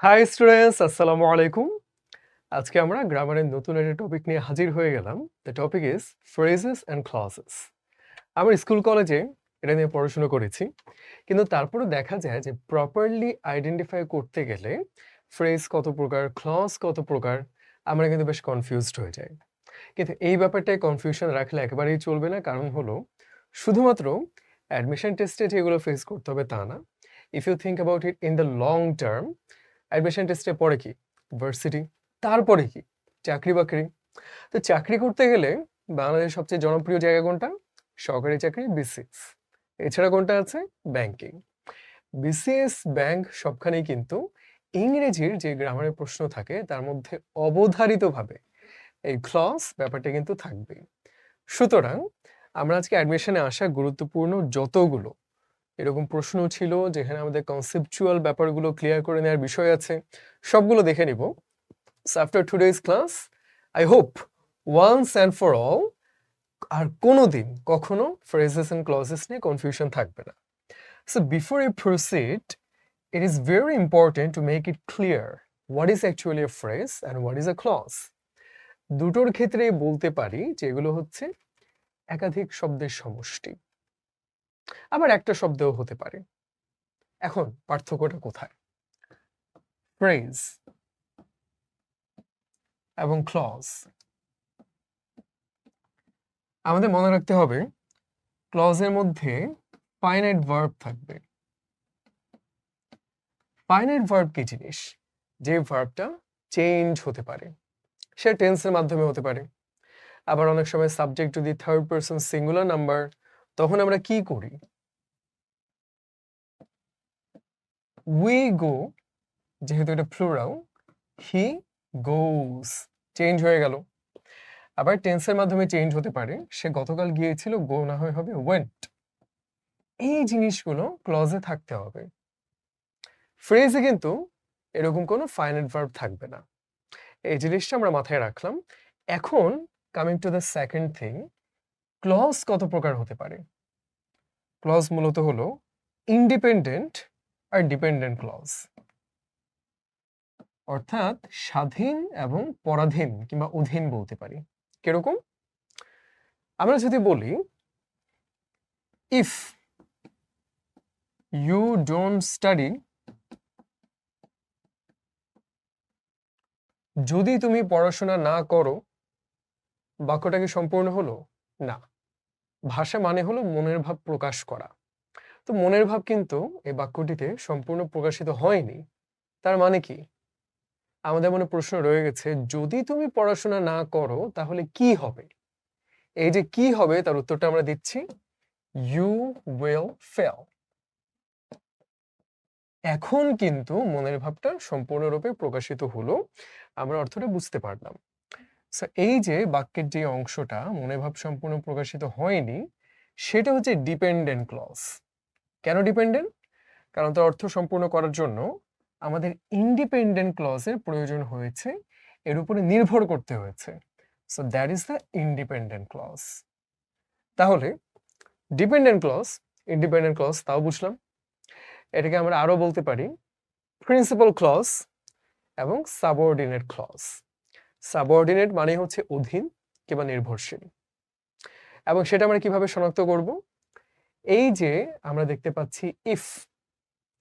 High students, আসসালামু আলাইকুম। আজকে আমরা গ্রামারের নতুন একটা টপিক নিয়ে হাজির হয়ে গেলাম। The topic is phrases and clauses. আমরা স্কুল কলেজে এটা নিয়ে পড়াশোনা করেছি, কিন্তু তারপরে দেখা যায় যে প্রপারলি আইডেন্টিফাই করতে গেলে ফ্রেজ কত প্রকার, ক্লজ কত প্রকার, আমরা কিন্তু বেশ কনফিউজড হয়ে যাই। কিন্তু এই ব্যাপারটায় কনফিউশন রাখলে একেবারেই চলবে না। কারণ হলো শুধুমাত্র অ্যাডমিশন টেস্টে যেগুলো ফেস করতে হবে তা না। If you think about it in the long term, admission টেস্টে পরে কি ভার্সিটি, তারপরে কি চাকরি বাকরি। তো চাকরি করতে গেলে বাংলাদেশের সবচেয়ে জনপ্রিয় জায়গা কোনটা? সরকারি চাকরি, বিসিএস। এছাড়া কোনটা আছে? ব্যাংকিং। বিসিএস, ব্যাংক সবখানেই কিন্তু ইংরেজির যে গ্রামারের প্রশ্ন থাকে তার মধ্যে অবধারিতভাবে এই ক্লজ ব্যাপারটা কিন্তু থাকবেই। সুতরাং আমরা আজকে অ্যাডমিশনে আসা গুরুত্বপূর্ণ যতগুলো এরকম প্রশ্ন ছিল যেখানে আমাদের কনসেপচুয়াল ব্যাপারগুলো ক্লিয়ার করে নেওয়ার বিষয় আছে, সবগুলো দেখে নিব। So after today's class, I hope once and for all আর কোনোদিন কখনো phrases and clauses নিয়ে confusion থাকবে না। So before I proceed, it is very important to make it clear what is actually a phrase and what is a clause. দুটোর ক্ষেত্রে বলতে পারি যে এগুলো হচ্ছে একাধিক শব্দের সমষ্টি, আবার একটা শব্দও হতে পারে। এখন পার্থক্যটা কোথায়? ফ্রেজ এবং ক্লজ। আমাদের মনে রাখতে হবে ক্লজের মধ্যে ফাইনাইট ভার্ব থাকবে। ফাইনাইট ভার্ব কি জিনিস? যে ভার্বটা চেঞ্জ হতে পারে, সে টেন্সের মাধ্যমে হতে পারে। আবার অনেক সময় সাবজেক্ট যদি থার্ড পারসন সিঙ্গুলার নাম্বার, তখন আমরা কি করি? উই গো, যেহেতু এটা প্লুরাল, হি গোস, চেঞ্জ হয়ে গেল। আবার টেন্সের মাধ্যমে চেঞ্জ হতে পারে, সে গতকাল গিয়েছিল, গো না হয়ে হবে ওয়েন্ট। এই জিনিসগুলো ক্লজে থাকতে হবে। ফ্রেজে কিন্তু এরকম কোনো ফাইনাইট ভার্ব থাকবে না। এই জিনিসটা আমরা মাথায় রাখলাম। এখন coming to the second thing, clause কত প্রকার হতে পারে? ক্লজ মূলত হলো ইন্ডিপেন্ডেন্ট আর ডিপেন্ডেন্ট ক্লজ, অর্থাৎ স্বাধীন এবং পরাধীন কিংবা অধীন বলতে পারি। কিরকম? আমরা যদি বলি ইফ ইউ ডোন্ট স্টাডি, যদি তুমি পড়াশোনা না করো, বাক্যটা কি সম্পূর্ণ হলো? না। ভাষা মানে হলো মনের ভাব প্রকাশ করা। তো মনের ভাব কিন্তু এই বাক্যটিতে সম্পূর্ণ প্রকাশিত হয়নি। তার মানে কি? আমাদের মনে প্রশ্ন রয়ে গেছে, যদি তুমি পড়াশোনা না করো তাহলে কি হবে? এই যে কি হবে তার উত্তরটা আমরা দিচ্ছি, ইউ উইল ফেল। এখন কিন্তু মনের ভাবটা সম্পূর্ণরূপে প্রকাশিত হলো, আমরা অর্থটা বুঝতে পারলাম। সো এই যে বাক্যের যে অংশটা মনের ভাব সম্পূর্ণ প্রকাশিত হয়নি, সেটা হচ্ছে ডিপেন্ডেন্ট ক্লজ। কেন ডিপেন্ডেন্ট? কারণ তার অর্থ সম্পূর্ণ করার জন্য আমাদের ইন্ডিপেন্ডেন্ট ক্লজের প্রয়োজন হয়েছে, এর উপরে নির্ভর করতে হয়েছে। So that is the independent clause. তাহলে ডিপেন্ডেন্ট ক্লজ, ইন্ডিপেন্ডেন্ট ক্লজ তাও বুঝলাম। এটাকে আমরা আরো বলতে পারি প্রিন্সিপাল ক্লজ এবং সাবঅর্ডিনেট ক্লজ। সাবঅর্ডিনেট মানে হচ্ছে অধীন কিংবা নির্ভরশীল। এবং সেটা আমরা কিভাবে শনাক্ত করব? এই যে আমরা দেখতে পাচ্ছি ইফ,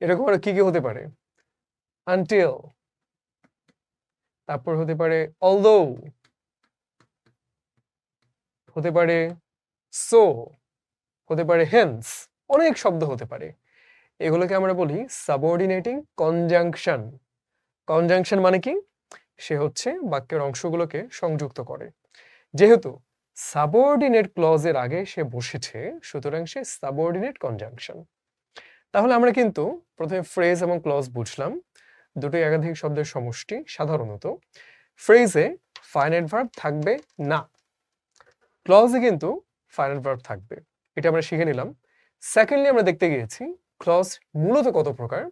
এরকম আর কি কি হতে পারে? আনটিল, তারপর হতে পারে অলদো, হতে পারে সো, হতে পারে হেন্স, অনেক শব্দ হতে পারে। এগুলোকে আমরা বলি সাবঅর্ডিনেটিং কনজাংশন। কনজাংশন মানে কি? সে হচ্ছে বাক্যের অংশগুলোকে সংযুক্ত করে। যেহেতু সাবঅর্ডিনেট ক্লজের আগে সে বসেছে, সুতরাং সে সাবঅর্ডিনেট কনজাংশন। তাহলে আমরা কিন্তু প্রথমে ফ্রেজ এবং ক্লজ বুঝলাম, দুটোই একাধিক শব্দের সমষ্টি। সাধারণত ফ্রেজে ফাইনাইট ভার্ব থাকবে না, ক্লজে কিন্তু ফাইনাইট ভার্ব থাকবে। এটা আমরা শিখে নিলাম। সেকেন্ডলি আমরা দেখতে গিয়েছি ক্লজ মূলত কত প্রকার।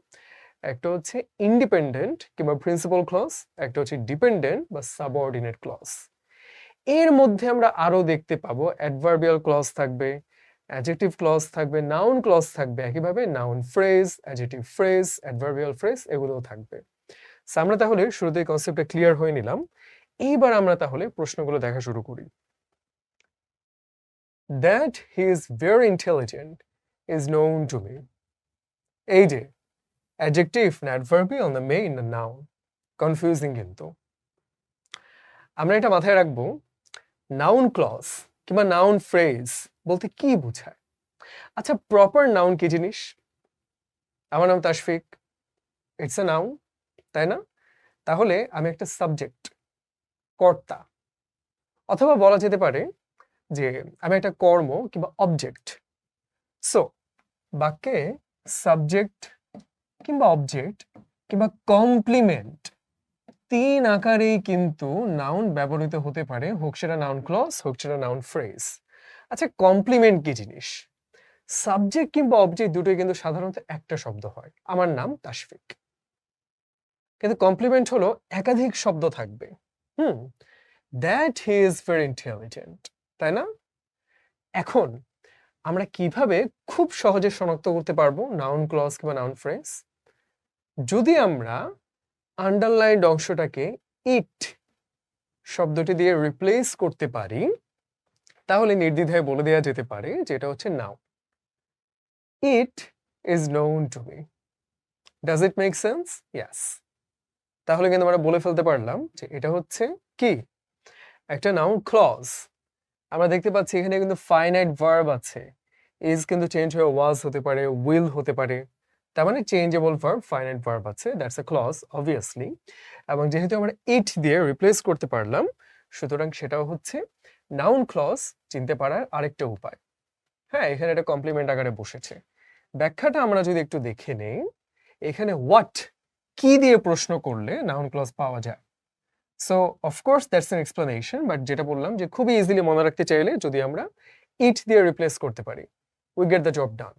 একটা হচ্ছে ইন্ডিপেন্ডেন্ট কিংবা প্রিন্সিপাল ক্লজ, একটা হচ্ছে ডিপেন্ডেন্ট বা সাবঅর্ডিনেট ক্লজ। এর মধ্যে আমরা আরো দেখতে পাবো অ্যাডভার্বিয়াল ক্লজ থাকবে, অ্যাডজেক্টিভ ক্লজ থাকবে, নাউন ক্লজ থাকবে, একইভাবে noun phrase, adjective phrase, adverbial phrase, এগুলোও থাকবে। সো আমরা তাহলে শুরুতেই কনসেপ্টটা ক্লিয়ার হয়ে নিলাম। এইবার আমরা তাহলে প্রশ্নগুলো দেখা শুরু করি। That he is very intelligent is known to me. এই যে অ্যাডজেক্টিভ না adverbial on the main noun, confusing কিন্তু। আমরা এটা মাথায় রাখবো, নাউন ক্লজ কিংবা নাউন ফ্রেজ বলতে কি বোঝায়। আচ্ছা, প্রপার নাউন কি জিনিস? আমার নাম তাশফিক, ইটস এ নাউন, তাই না? তাহলে আমি একটা সাবজেক্ট, কর্তা, অথবা বলা যেতে পারে যে আমি একটা কর্ম কিংবা অবজেক্ট। সো বাক্যে সাবজেক্ট কিংবা অবজেক্ট কিংবা কমপ্লিমেন্ট 3 আকারেই কিন্তু নাউন ব্যবহৃত হতে পারে, হোক সেটা নাউন ক্লজ হোক সেটা নাউন ফ্রেজ। আচ্ছা, কমপ্লিমেন্ট কি জিনিস? সাবজেক্ট কিংবা অবজেক্ট দুটোই কিন্তু সাধারণত একটা শব্দ হয়, আমার নাম তাশফিক, কিন্তু কমপ্লিমেন্ট হলো একাধিক শব্দ থাকবে। That he is very intelligent, তাই না? এখন আমরা কিভাবে খুব সহজে শনাক্ত করতে পারবো নাউন ক্লজ কিংবা নাউন ফ্রেজ? যদি আমরা আন্ডারলাইন্ড অংশটাকে ইট শব্দটি দিয়ে রিপ্লেস করতে পারি, তাহলে নির্দ্বিধায় বলে দেওয়া যেতে পারে যে এটা হচ্ছে noun. It is known to me. Does it make sense? Yes. তাহলে কিন্তু আমরা বলে ফেলতে পারলাম যে এটা হচ্ছে কি, একটা নাউন ক্লজ। আমরা দেখতে পাচ্ছি এখানে কিন্তু ফাইনাইট ভার্ব আছে, ইজ কিন্তু চেঞ্জ হয়ে ওয়াজ হতে পারে, উইল হতে পারে, তার মানে চেঞ্জেবল ভার্ব, ফাইনাইট ভার্ব আছে, দ্যাটস এ ক্লজ অবভিয়াসলি। এবং যেহেতু আমরা ইট দিয়ে রিপ্লেস করতে পারলাম, সুতরাং সেটাও হচ্ছে নাউন ক্লজ চিনতে পারার আরেকটা উপায়। হ্যাঁ, এখানে একটা কমপ্লিমেন্ট আকারে বসেছে। ব্যাখ্যাটা আমরা যদি একটু দেখে নেই, এখানে হোয়াট কি দিয়ে প্রশ্ন করলে নাউন ক্লজ পাওয়া যায়। So of course that's N explanation, but যেটা বললাম যে খুবই ইজিলি মনে রাখতে চাইলে যদি আমরা ইট দিয়ে রিপ্লেস করতে পারি, we get the job done.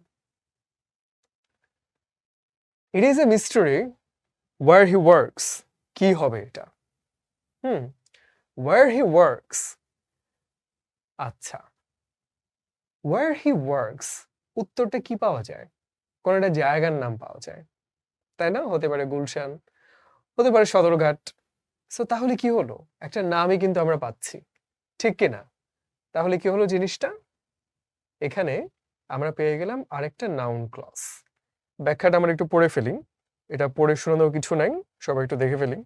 It is a mystery where he works. কি হবে এটা? Where he works. আচ্ছা, ওয়ার হি ওয়ার্কস উত্তরটা কি পাওয়া যায়? কোন একটা জায়গার নাম পাওয়া যায়, তাই না? হতে পারে গুলশান, হতে পারে সদরঘাট। সো তাহলে কি হলো? একটা নামই কিন্তু আমরা পাচ্ছি, ঠিক কিনা? তাহলে কি হলো জিনিসটা? এখানে আমরা পেয়ে গেলাম আরেকটা নাউন ক্লজ। ব্যাখ্যাটা আমরা একটু পড়ে ফেলি, এটা পড়ে শোনানোর কিছু নাই, সবাই একটু দেখে ফেলি।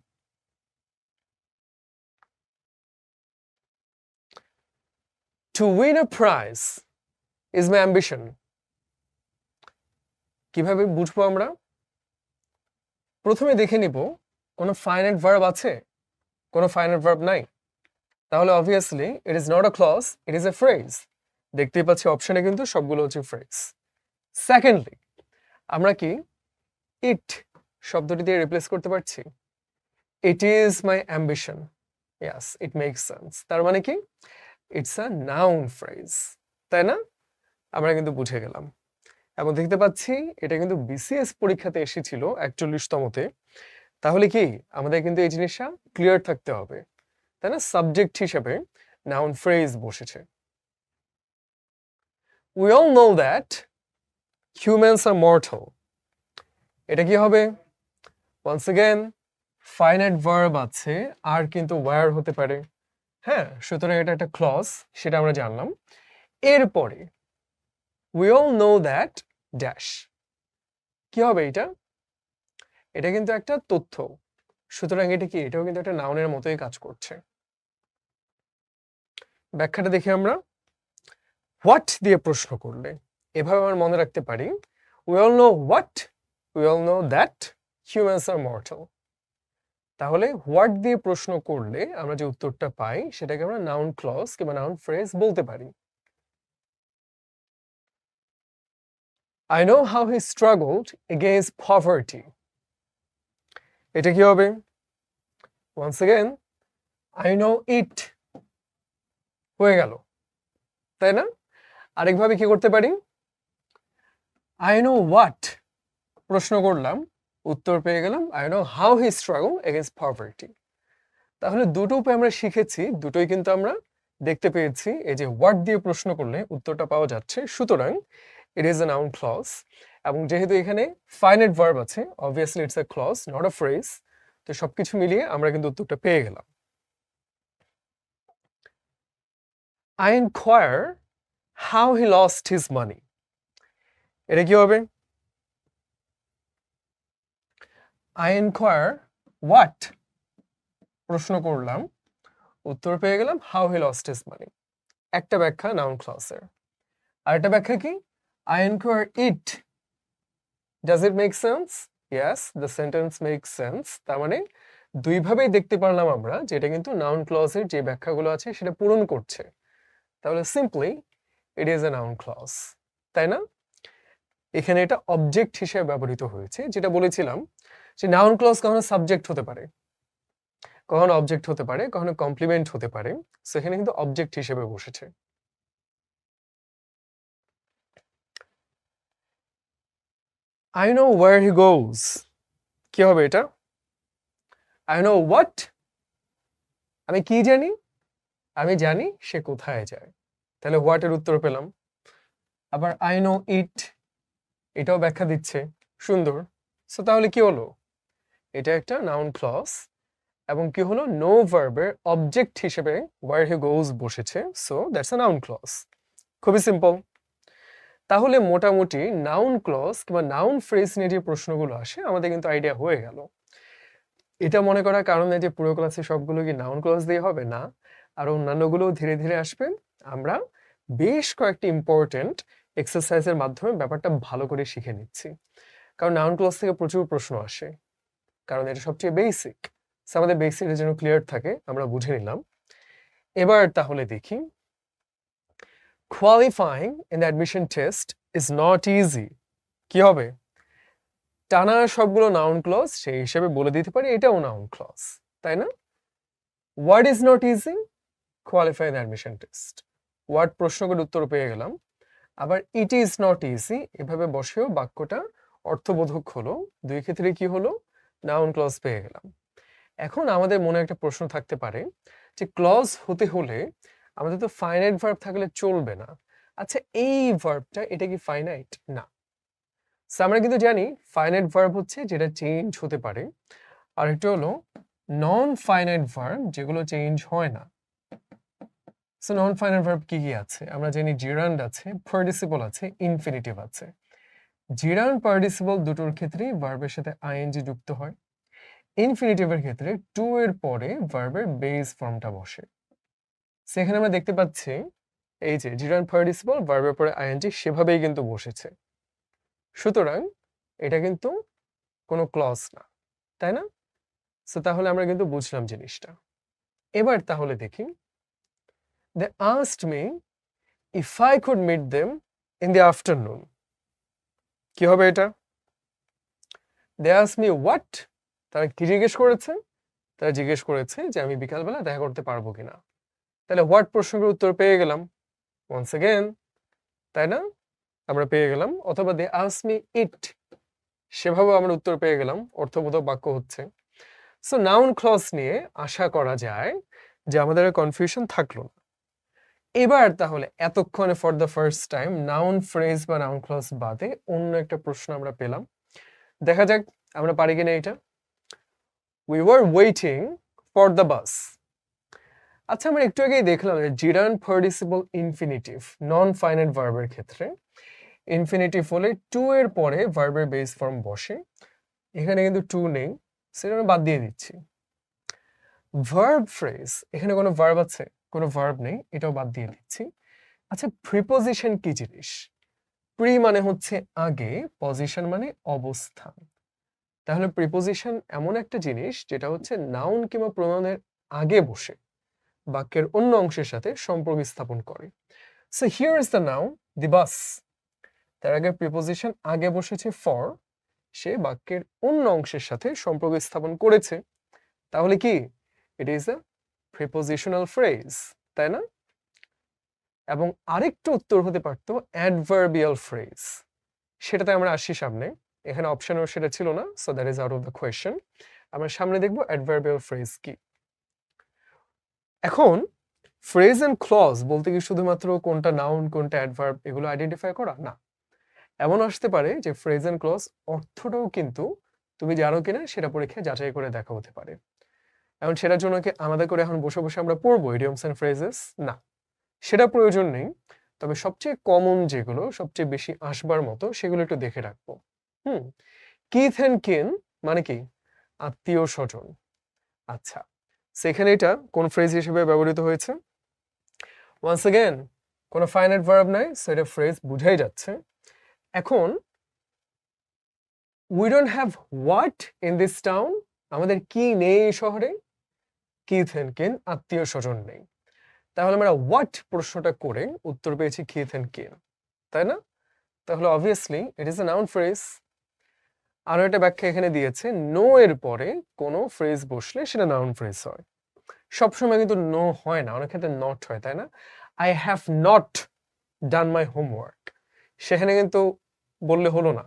To win a prize is my ambition. কিভাবে বুঝবো আমরা? প্রথমে দেখে নিব কোনো ফাইনাইট ভার্ব আছে, কোনো ফাইনাইট ভার্ব নাই, তাহলে obviously it is not a clause, it is a phrase. দেখতেই পাচ্ছি অপশনে কিন্তু সবগুলো হচ্ছে ফ্রেজ। সেকেন্ডলি, আমরা কি ইট শব্দটি দিয়ে রিপ্লেস করতে পারছি? It is my ambition. Yes, it makes sense. তার মানে কি? ইটস আ নাউন ফ্রেজ, তাই না? আমরা কিন্তু বুঝে গেলাম। এবং দেখতে পাচ্ছি এটা কিন্তু বিসিএস পরীক্ষাতে এসেছিল 41তমতে। তাহলে কি আমাদের কিন্তু এই জিনিসটা ক্লিয়ার থাকতে হবে, তাই না? সাবজেক্ট হিসেবে নাউন ফ্রেজ বসেছে। We all know that humans are mortal. এটা কি হবে? Once again, finite verb আছে, আর কিন্তু where হতে পারে। হ্যাঁ, সুতরাং এটা একটা ক্লজ, সেটা আমরা জানলাম। এরপরে we all know that dash কি হবে এটা? এটা কিন্তু একটা তথ্য, সুতরাং এটা কি? এটাও কিন্তু একটা নাউনের মতোই কাজ করছে। ব্যাখ্যাটা দেখি আমরা। হোয়াট দিয়ে প্রশ্ন করলে এভাবে আমরা মনে রাখতে পারি, we all know what, we all know that humans are mortal. তাহলে হোয়াট দিয়ে প্রশ্ন করলে আমরা যে উত্তরটা পাই সেটাকে আমরা নাউন ক্লজ কিংবা নাউন ফ্রেজ বলতে পারি। I know how he struggled against poverty. এটা কি হবে? Once again, I know it হয়ে গেল, তাই না? আরেকভাবে কি করতে পারি? I know what প্রশ্ন করলাম, উত্তর পেয়ে গেলাম I know how he struggled against poverty. তাহলে দুটো উপায় আমরা শিখেছি, দুটোই কিন্তু আমরা দেখতে পেয়েছি। এই যে হোয়াট দিয়ে প্রশ্ন করলে উত্তরটা পাওয়া যাচ্ছে, সুতরাং it is a noun clause. এবং যেহেতু এখানে ফাইনাইট ভার্ব আছে, obviously it's a clause, not a phrase. তো সবকিছু মিলিয়ে আমরা কিন্তু উত্তরটা পেয়ে গেলাম। I inquire how he lost his money. এটা কি হবে? I inquire what? প্রশ্ন করলাম, উত্তর পেয়ে গেলাম how he lost his money. একটা ব্যাখ্যা নাউন ক্লজের। আরেকটা ব্যাখ্যা কি? I inquire it. Does it make sense? Yes, the sentence makes sense. তার মানে দুইভাবেই দেখতে পারলাম আমরা যে এটা কিন্তু নাউন ক্লজের যে ব্যাখ্যাগুলো আছে সেটা পূরণ করছে। তাহলে simply it is a noun clause, তাই না? এখানে এটা অবজেক্ট হিসেবে ব্যবহৃত হয়েছে, যেটা বলেছিলাম যে নাউন ক্লজ কখনো সাবজেক্ট হতে পারে, কখনো অবজেক্ট হতে পারে, কখনো কমপ্লিমেন্ট হতে পারে। সো এখানে কিন্তু অবজেক্ট হিসেবে বসেছে। I know where he goes. কি হবে এটা? I know what? আমি কি জানি? আমি জানি সে কোথায় যায়। তাহলে হোয়াট এর উত্তর পেলাম। আবার I know it, এটাও ব্যাখ্যা দিচ্ছে, সুন্দর। সো তাহলে কি হলো? এটা একটা নাউন ক্লজ এবং কি হলো, নো ভার্বের অবজেক্ট হিসেবে where he goes বসেছে। So that's a noun clause. খুবই সিম্পল। তাহলে মোটামুটি নাউন ক্লজ কিংবা নাউন ফ্রেজ নিয়ে যে প্রশ্নগুলো আসে আমাদের কিন্তু আইডিয়া হয়ে গেল। এটা মনে করার কারণে যে পুরো ক্লাসে সবগুলো কি নাউন ক্লজ দিয়ে হবে না, আর অন্যান্যগুলো ধীরে ধীরে আসবে। আমরা বেশ কয়েকটি ইম্পর্টেন্ট এক্সারসাইজের মাধ্যমে ব্যাপারটা ভালো করে শিখে নিচ্ছি, কারণ নাউন ক্লজ থেকে প্রচুর প্রশ্ন আসে, কারণ এটা সবচেয়ে বেসিক। আমাদের বেসিকের যেন ক্লিয়ার থাকে আমরা বুঝে নিলাম। এবার তাহলে দেখি, qualifying in the admission test is not easy. কি হবে? টানা সবগুলো নাউন ক্লজ সেই হিসেবে বলে দিতে পারি এটাও নাউন ক্লজ, তাই না? What is not easy? Qualify the admission test. What প্রশ্নগুলোর উত্তর পেয়ে গেলাম। আবার ইট ইজ নট ইজি এভাবে বসেও বাক্যটা অর্থবোধক হলো। দুই ক্ষেত্রে কি হলো? নাউন ক্লজ পেয়ে গেলাম। এখন আমাদের মনে একটা প্রশ্ন থাকতে পারে যে ক্লজ হতে হলে আমাদের তো ফাইনাইট ভার্ব থাকলে চলবে না। আচ্ছা, এই ভার্বটা এটা কি ফাইনাইট? না। সো আমরা কিন্তু জানি ফাইনাইট ভার্ব হচ্ছে যেটা চেঞ্জ হতে পারে, আর এটা হলো নন ফাইনাইট ভার্ব যেগুলো চেঞ্জ হয় না। সো নন ফাইনাইট ভার্ব কি কি আছে? আমরা জানি জিরান্ড আছে, পার্টিসিপল আছে, ইনফিনিটিভ আছে। জিরান্ড পার্টিসিপল দুটোর ক্ষেত্রেই ভার্বের সাথে আইএনজি যুক্ত হয়। ইনফিনিটিভের ক্ষেত্রে টু এর পরে ভার্বের বেস ফর্মটা বসে। সেখানে আমরা দেখতে পাচ্ছি এই যে জিরান্ড পার্টিসিপল ভার্বের পরে আইএনজি সেভাবেই কিন্তু বসেছে। সুতরাং এটা কিন্তু কোনো ক্লজ না, তাই না? সো তাহলে আমরা কিন্তু বুঝলাম জিনিসটা। এবার তাহলে দেখি, they asked me if I could meet them in the afternoon. কি হবে এটা? they asked me what? তারা কি জিজ্ঞেস করেছে? তারা জিজ্ঞেস করেছে যে আমি বিকালবেলা দেখা করতে পারবো কিনা। তাহলে হোয়াট প্রশ্নের উত্তর পেয়ে গেলাম once again, তাই না? আমরা পেয়ে গেলাম। অথবা they asked me it, সেভাবেও আমরা উত্তর পেয়ে গেলাম, অর্থবোধক বাক্য হচ্ছে। সো নাউন ক্লজ নিয়ে আশা করা যায় যে আমাদের কনফিউশন থাকলো না। এবার তাহলে এতক্ষণে for the first time noun phrase বা নাউন ক্লজ বাদে অন্য একটা প্রশ্ন আমরা পেলাম। দেখা যাক আমরা পারি কিনা এটা। We were waiting for the bus. আচ্ছা, আমরা একটু আগেই দেখলাম যে জিরান্ড পার্টিসিপল ইনফিনিটিভ নন ফাইনাইট ভার্বের ক্ষেত্রে ইনফিনিটিভ হলে টু এর পরে ভার্বের বেস ফর্ম বসে। এখানে কিন্তু টু নেই, সেটা আমি বাদ দিয়ে দিচ্ছি। ভার্ব ফ্রেজ, এখানে কোনো ভার্ব আছে? কোনো ভার্ব নেই, এটাও বাদ দিয়ে দিচ্ছি। আচ্ছা, প্রিপোজিশন কি জিনিস? প্রি মানে হচ্ছে আগে, পজিশন মানে অবস্থান। তাহলে প্রিপোজিশন এমন একটা জিনিস যেটা হচ্ছে নাউন কিংবা প্রোনাউনের আগে বসে বাক্যের অন্য অংশের সাথে সম্পর্ক স্থাপন করে। So here is the noun the bus. তার আগে প্রিপোজিশন আগে বসেছে ফর, সে বাক্যের অন্য অংশের সাথে সম্পর্ক স্থাপন করেছে। তাহলে কি it is a prepositional phrase, তাই না? এবং আরেকটু উত্তর হতে পারতো অ্যাডভার্বিয়াল ফ্রেজ, সেটাতে আমরা আসি সামনে। এখানে অপশনও সেটা ছিল না, so that is out of the question. আমরা সামনে দেখবো অ্যাডভার্বিয়াল ফ্রেজ কি। এখন ফ্রেজ এন্ড ক্লজ বলতে কি শুধুমাত্র কোনটা নাউন কোনটা অ্যাডভার্ব এগুলো আইডেন্টিফাই করা? না, এমন আসতে পারে যে ফ্রেজ এন্ড ক্লজ অর্থটাও কিন্তু তুমি জানো কিনা সেটা পরীক্ষায় যাচাই করে দেখা হতে পারে। এখন সেটার জন্য কি আলাদা করে এখন বসে বসে আমরা পড়বো ইডিয়মস এন্ড ফ্রেজেস? না, সেটা প্রয়োজন নেই। তবে সবচেয়ে কমন যেগুলো সবচেয়ে বেশি আসবার মতো সেগুলো একটু দেখে রাখবো। কিথ এন্ড কিন মানে কি? আত্মীয় স্বজন। আচ্ছা, সেখানে এটা কোন ফ্রেজ হিসেবে ব্যবহৃত হয়েছে? ওয়ান্স अगेन কোনো ফাইনাইট ভার্ব নাই, সো এটা ফ্রেজ বুঝাই যাচ্ছে। এখন we don't have what in this town, আমাদের কি নেই এই শহরে? কিথ এন্ড কিন, আত্মীয় স্বজন নেই। তাহলে আমরা হোয়াট প্রশ্নটা করে উত্তর পেয়েছি কিথ এন্ড কিন, তাই না? তাহলে obviously it is a noun phrase. আরো একটা ব্যাখ্যা এখানে দিয়েছে, নো এর পরে কোনো ফ্রেজ বসলে সেটা নাউন ফ্রেজ হয়। সবসময় কিন্তু নো হয় না, অনেক ক্ষেত্রে নট হয়, তাই না? I have not done my homework, সেখানে কিন্তু বললে হলো না,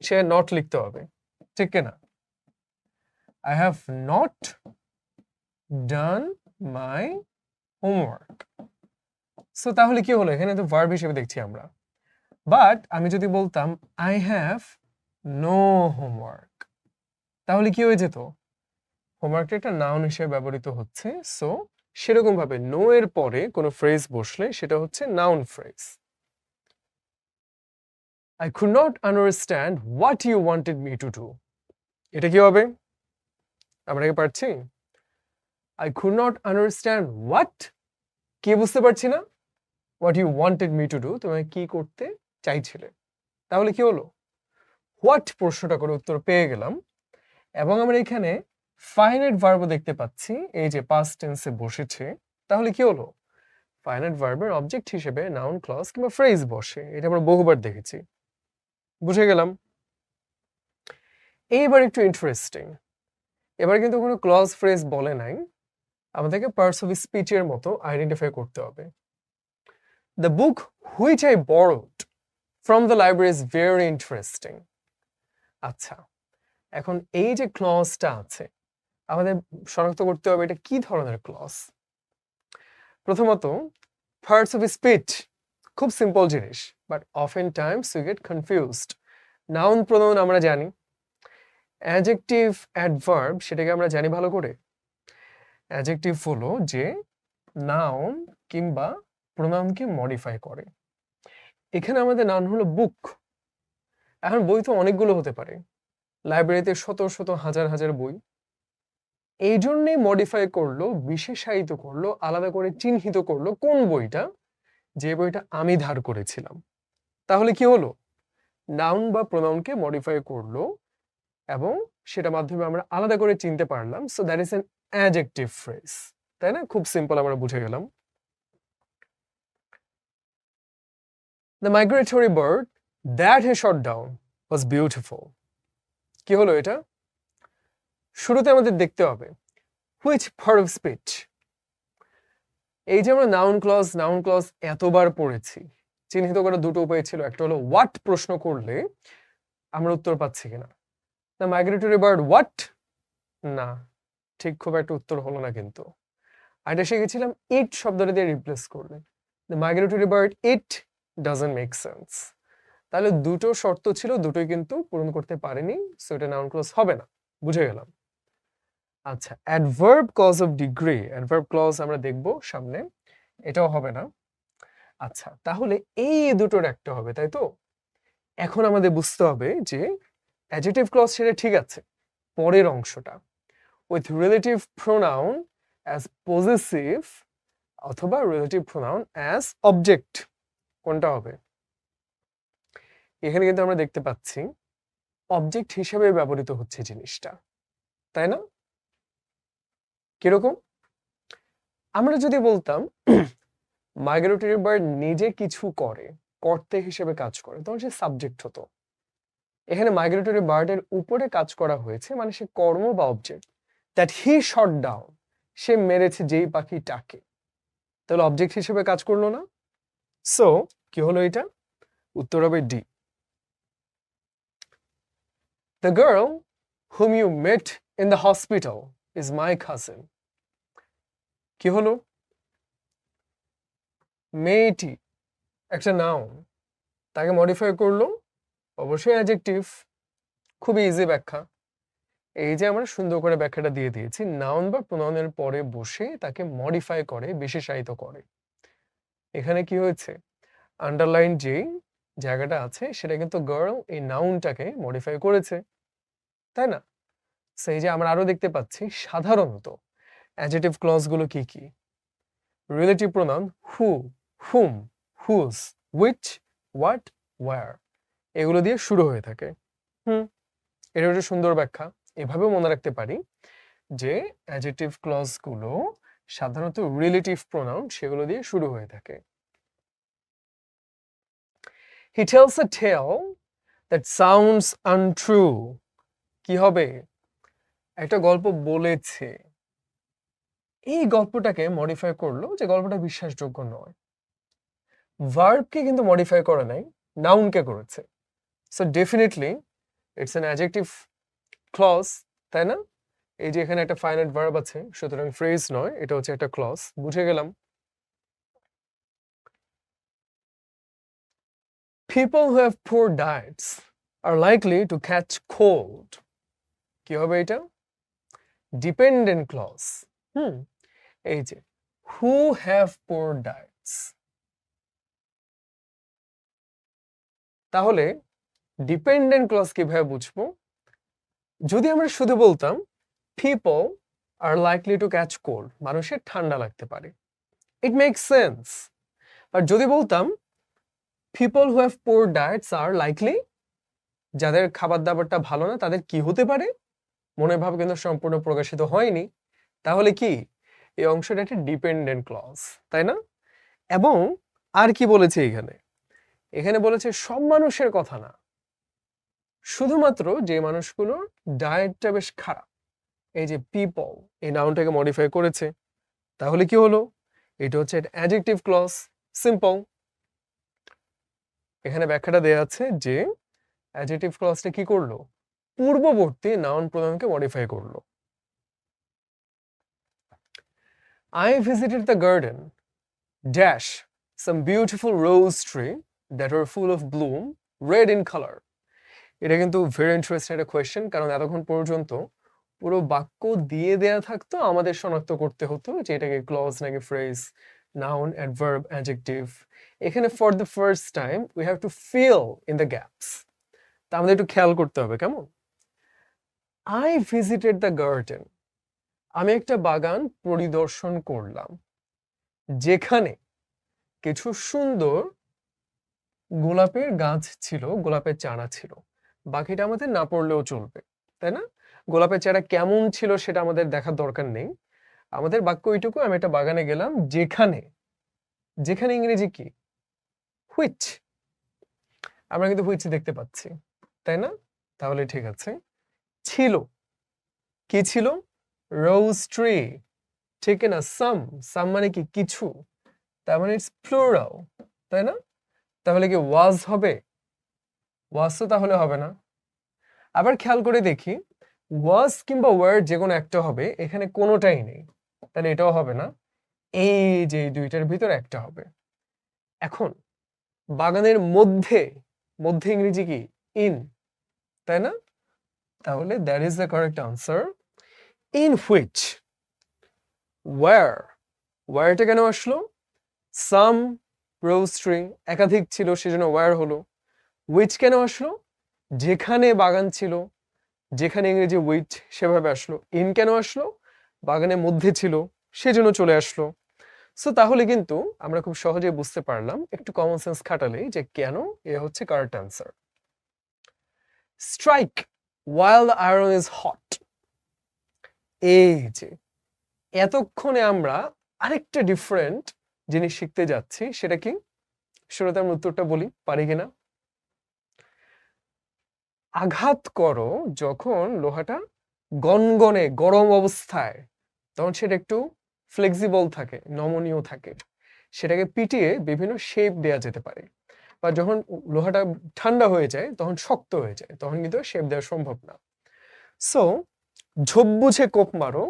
সে নট লিখতে হবে, ঠিক কিনা? I have not done my homework. So তাহলে কি হলো, এখানে তো ভার্ব হিসেবে দেখছি আমরা। বাট আমি যদি বলতাম আই হ্যাভ নো হোমওয়ার্ক, তাহলে কি হয়ে যেত? হোমওয়ার্কটা একটা নাউন হিসেবে ব্যবহৃত হচ্ছে, সো সেরকম ভাবে নো এর পরে কোনো ফ্রেজ বসলে সেটা হচ্ছে noun phrase. I could not understand what you wanted me to do, এটা কি হবে? আমরা কি পারছি? I could not understand what, কি বুঝতে পারছি না? What you wanted me to do, তুমি কি করতে চাইছিলে। তাহলে কি হলো? হোয়াট প্রশ্নটা করে উত্তর পেয়ে গেলাম, এবং আমরা এখানে ফাইনাইট ভার্বও দেখতে পাচ্ছি, এই যে পাস্ট টেন্সে বসেছে। তাহলে কি হলো? ফাইনাইট ভার্বের অবজেক্ট হিসেবে নাউন ক্লজ কিংবা ফ্রেজ বসে, এটা আমরা বহুবার দেখেছি। বুঝে গেলাম। এইবার একটু ইন্টারেস্টিং, এবার কিন্তু কোনো ক্লজ ফ্রেজ বলে নাই, আমাদেরকে পার্টস অফ স্পিচের মতো আইডেন্টিফাই করতে হবে। The book which I borrowed from the library is very interesting. আচ্ছা, এখন এই যে ক্লজটা আছে আমাদের শনাক্ত করতে হবে এটা কি ধরনের ক্লজ। প্রথমত, পার্টস অফ স্পিচ খুব সিম্পল জিনিস, but often times you get confused. Noun pronoun আমরা জানি, অ্যাডজেক্টিভ অ্যাডভার্ব সেটাকে আমরা জানি ভালো করে। অ্যাডজেক্টিভ হলো যে নাউন কিংবা প্রোনাউনকে মডিফাই করে। এখানে আমাদের নাউন হলো বুক। এখন বই তো অনেকগুলো হতে পারে, লাইব্রেরিতে শত শত হাজার হাজার বই, এই জন্যই মডিফাই করলো, বিশেষায়িত করলো, আলাদা করে চিহ্নিত করলো কোন বইটা, যে বইটা আমি ধার করেছিলাম। তাহলে কি হলো? নাউন বা প্রোনাউনকে মডিফাই করলো এবং সেটা মাধ্যমে আমরা আলাদা করে চিনতে পারলাম, so that is an adjective phrase, তাই না? খুব সিম্পল, আমরা বুঝে গেলাম। The migratory bird that he shot down was beautiful. কি হলো এটা? শুরুতে আমাদের দেখতে হবে হুইচ পার্ট অফ স্পিচ। এই যে আমরা নাউন ক্লজ এতবার পড়েছি, চিহ্নিত করার দুটো উপায় ছিল, একটা হলো হোয়াট প্রশ্ন করলে আমরা উত্তর পাচ্ছি কিনা। দ্য মাইগ্রেটরি বার্ড হোয়াট, না, ঠিক খুব একটা উত্তর হলো না। কিন্তু এটা শিখেছিলাম ইট শব্দটা দিয়ে রিপ্লেস করলে। The migratory bird it doesn't make sense. তাহলে দুটো শর্ত ছিল, দুটোই কিন্তু পূরণ করতে পারেনি, সো এটা নাউন ক্লজ হবে না। বুঝে গেলাম। আচ্ছা, adverb clause of degree, adverb clause আমরা দেখব সামনে, এটাও হবে না। আচ্ছা, তাহলে এই দুটোর একটা হবে, তাই তো? এখন আমাদের বুঝতে হবে যে অ্যাডজেক্টিভ ক্লজ সেটা ঠিক আছে, পরের অংশটা with relative pronoun as possessive অথবা রিলেটিভ প্রোনাউন অ্যাজ অবজেক্ট, কোনটা হবে? এখানে কিন্তু আমরা দেখতে পাচ্ছি অবজেক্ট হিসেবে ব্যবহৃত হচ্ছে জিনিসটা, তাই না? কিরকম? আমরা যদি বলতাম মাইগ্রেটরি বার্ড নিজে কিছু করে, কর্তা হিসেবে কাজ করে, তখন সে সাবজেক্ট হতো। এখানে মাইগ্রেটরি বার্ডের উপরে কাজ করা হয়েছে, মানে সে কর্ম বা object. That he shot down, সে মেরেছে যেই পাখিটাকে, তাহলে অবজেক্ট হিসেবে কাজ করলো না। সো কি হলো এটা? উত্তর হবে D. The girl whom you met in the hospital is my cousin. কি হলো? মেয়েটি একটা নাউন, তাকে মডিফাই করলো, অবশ্যই অ্যাডজেক্টিভ। খুবই ইজি ব্যাখ্যা। এই যে আমরা সুন্দর করে ব্যাখ্যাটা দিয়ে দিয়েছি, নাউন বা প্রোনাউনের পরে বসে তাকে মডিফাই করে, বিশেষায়িত করে। এখানে কি হয়েছে, আন্ডারলাইন যেই জায়গাটা আছে সেটা কিন্তু গার্ল এই নাউনটাকে মডিফাই করেছে, তাই না? সেই যে আমরা আরো দেখতে পাচ্ছি সাধারণত অ্যাডজেক্টিভ ক্লজ গুলো কি কি? Relative pronoun who, whom, whose, which, what, where এগুলো দিয়ে শুরু হয়ে থাকে। এটা একটা সুন্দর ব্যাখ্যা। এভাবেও মনে রাখতে পারি যে অ্যাডজেক্টিভ ক্লজ গুলো সাধারণত রিলেটিভ প্রোনাউন সেগুলো দিয়ে শুরু হয়ে থাকে। He tells a tale that sounds untrue. কি হবে? একটা গল্প বলেছে, এই গল্পটাকে মডিফাই করলো যে গল্পটা বিশ্বাসযোগ্য নয়। ভার্বকে কিন্তু মডিফাই করে নাই, নাউনকে করেছে। So definitely it's an adjective clause, তাই না? এই যে এখানে একটা ফাইনাইট ভার্ব আছে, সুতরাং ফ্রেজ নয়, এটা হচ্ছে একটা ক্লজ। বুঝে গেলাম। People who have poor diets are likely to catch cold. কি হবে এটা? Dependent clause. এই যে who have poor diets, তাহলে ডিপেন্ডেন্ট ক্লজ কিভাবে বুঝবো? যদি আমরা শুধু বলতাম people are likely to catch cold, মানুষের ঠান্ডা লাগতে পারে, ইট মেক্স সেন্স। আর যদি বলতাম people who have poor diets are likely, যাদের খাবার দাবারটা ভালো না তাদের কি হতে পারে, মনের ভাব কিন্তু সম্পূর্ণ প্রকাশিত হয়নি, তাহলে কি এই অংশটা একটা ডিপেন্ডেন্ট ক্লজ, তাই না? এবং আর কি বলেছে এখানে? এখানে বলেছে সব মানুষের কথা না, শুধুমাত্র যে মানুষগুলোর ডায়েটটা বেশ খারাপ। এই যে পিপল এই নাউনটাকে মডিফাই করেছে, তাহলে কি হলো? এটা হচ্ছে অ্যাডজেক্টিভ ক্লজ, সিম্পল। এখানে ব্যাখ্যাটা দেয়া আছে যে অ্যাডজেক্টিভ ক্লজটা কি করলো? পূর্ববর্তী নাউন প্রোনাউনকে মডিফাই করলো। I visited the garden dash some beautiful rose tree that were full of bloom, red in color. এটা কিন্তু ভেরি ইন্টারেস্টিং একটা কোয়েশ্চেন, কারণ এতক্ষণ পর্যন্ত পুরো বাক্য দিয়ে দেয়া থাকতো, আমাদের শনাক্ত করতে হতো যে এটাকে ক্লজ নাকি ফ্রেজ, নাউন, অ্যাডভার্ব, অ্যাডজেক্টিভ। এখানে for the first time we have to fill in the gaps. তা আমাদের একটু খেয়াল করতে হবে, কেমন? আই ভিজিটেড দ্য গার্ডেন, আমি একটা বাগান পরিদর্শন করলাম যেখানে কিছু সুন্দর গোলাপের গাছ ছিল, গোলাপের চারা ছিল। বাকিটা আমাদের না পড়লেও চলবে, তাই না? গোলাপের চারা কেমন ছিল সেটা আমাদের দেখার দরকার নেই। আমাদের বাক্য এইটুকু, আমি একটা বাগানে গেলাম যেখানে, যেখানে ইংরেজি কি? হুইচ। আমরা কিন্তু হুইচ দেখতে পাচ্ছি, তাই না? তাহলে ঠিক আছে। ছিল, কি ছিল? রোজ ট্রি, ঠিক না? সাম মানে কি? কিছু, তার মানে ইটস প্লুরাল, তাই না? তাহলে কি ওয়াজ হবে? ওয়াজ তো তাহলে হবে না। আবার খেয়াল করে দেখি, ওয়াজ কিংবা ওয়ার যে কোনো একটা হবে, এখানে কোনোটাই নেই, তাহলে এটাও হবে না। এই যে দুইটার ভিতর একটা হবে। এখন বাগানের মধ্যে, মধ্যে ইংরেজি কি? ইন, তাই না? তাহলে that is the correct answer. In which, war, ওয়ারটা কেন আসলো? সাম রোজ ট্রি, একাধিক ছিল সেজন্য ওয়ার হলো। হুইচ কেন আসলো? যেখানে বাগান ছিল, যেখানে ইংরেজি উইচ সেভাবে আসলো। ইন কেন আসলো? বাগানের মধ্যে ছিল সেজন্য চলে আসলো। সো তাহলে কিন্তু আমরা খুব সহজে বুঝতে পারলাম একটু কমন সেন্স খাটালেই যে কেন এ হচ্ছে correct answer. Strike while the iron is hot, এই যে এতক্ষণে আমরা আরেকটা ডিফারেন্ট জিনিস শিখতে যাচ্ছি, সেটা কি? শুরুতে আমি উত্তরটা বলি, পারি কিনা। আঘাত করো যখন লোহাটা গনগনে গরম অবস্থায়, তখন সেটা একটু ফ্লেক্সিবল থাকে, নমনীয় থাকে, সেটাকে পিটিয়ে বিভিন্ন শেপ দেয়া যেতে পারে। বা যখন লোহাটা ঠান্ডা হয়ে যায় তখন শক্ত হয়ে যায়, তখন কিন্তু শেপ দেওয়া সম্ভব না। সো ঝোপ বুঝে কোপ মারো,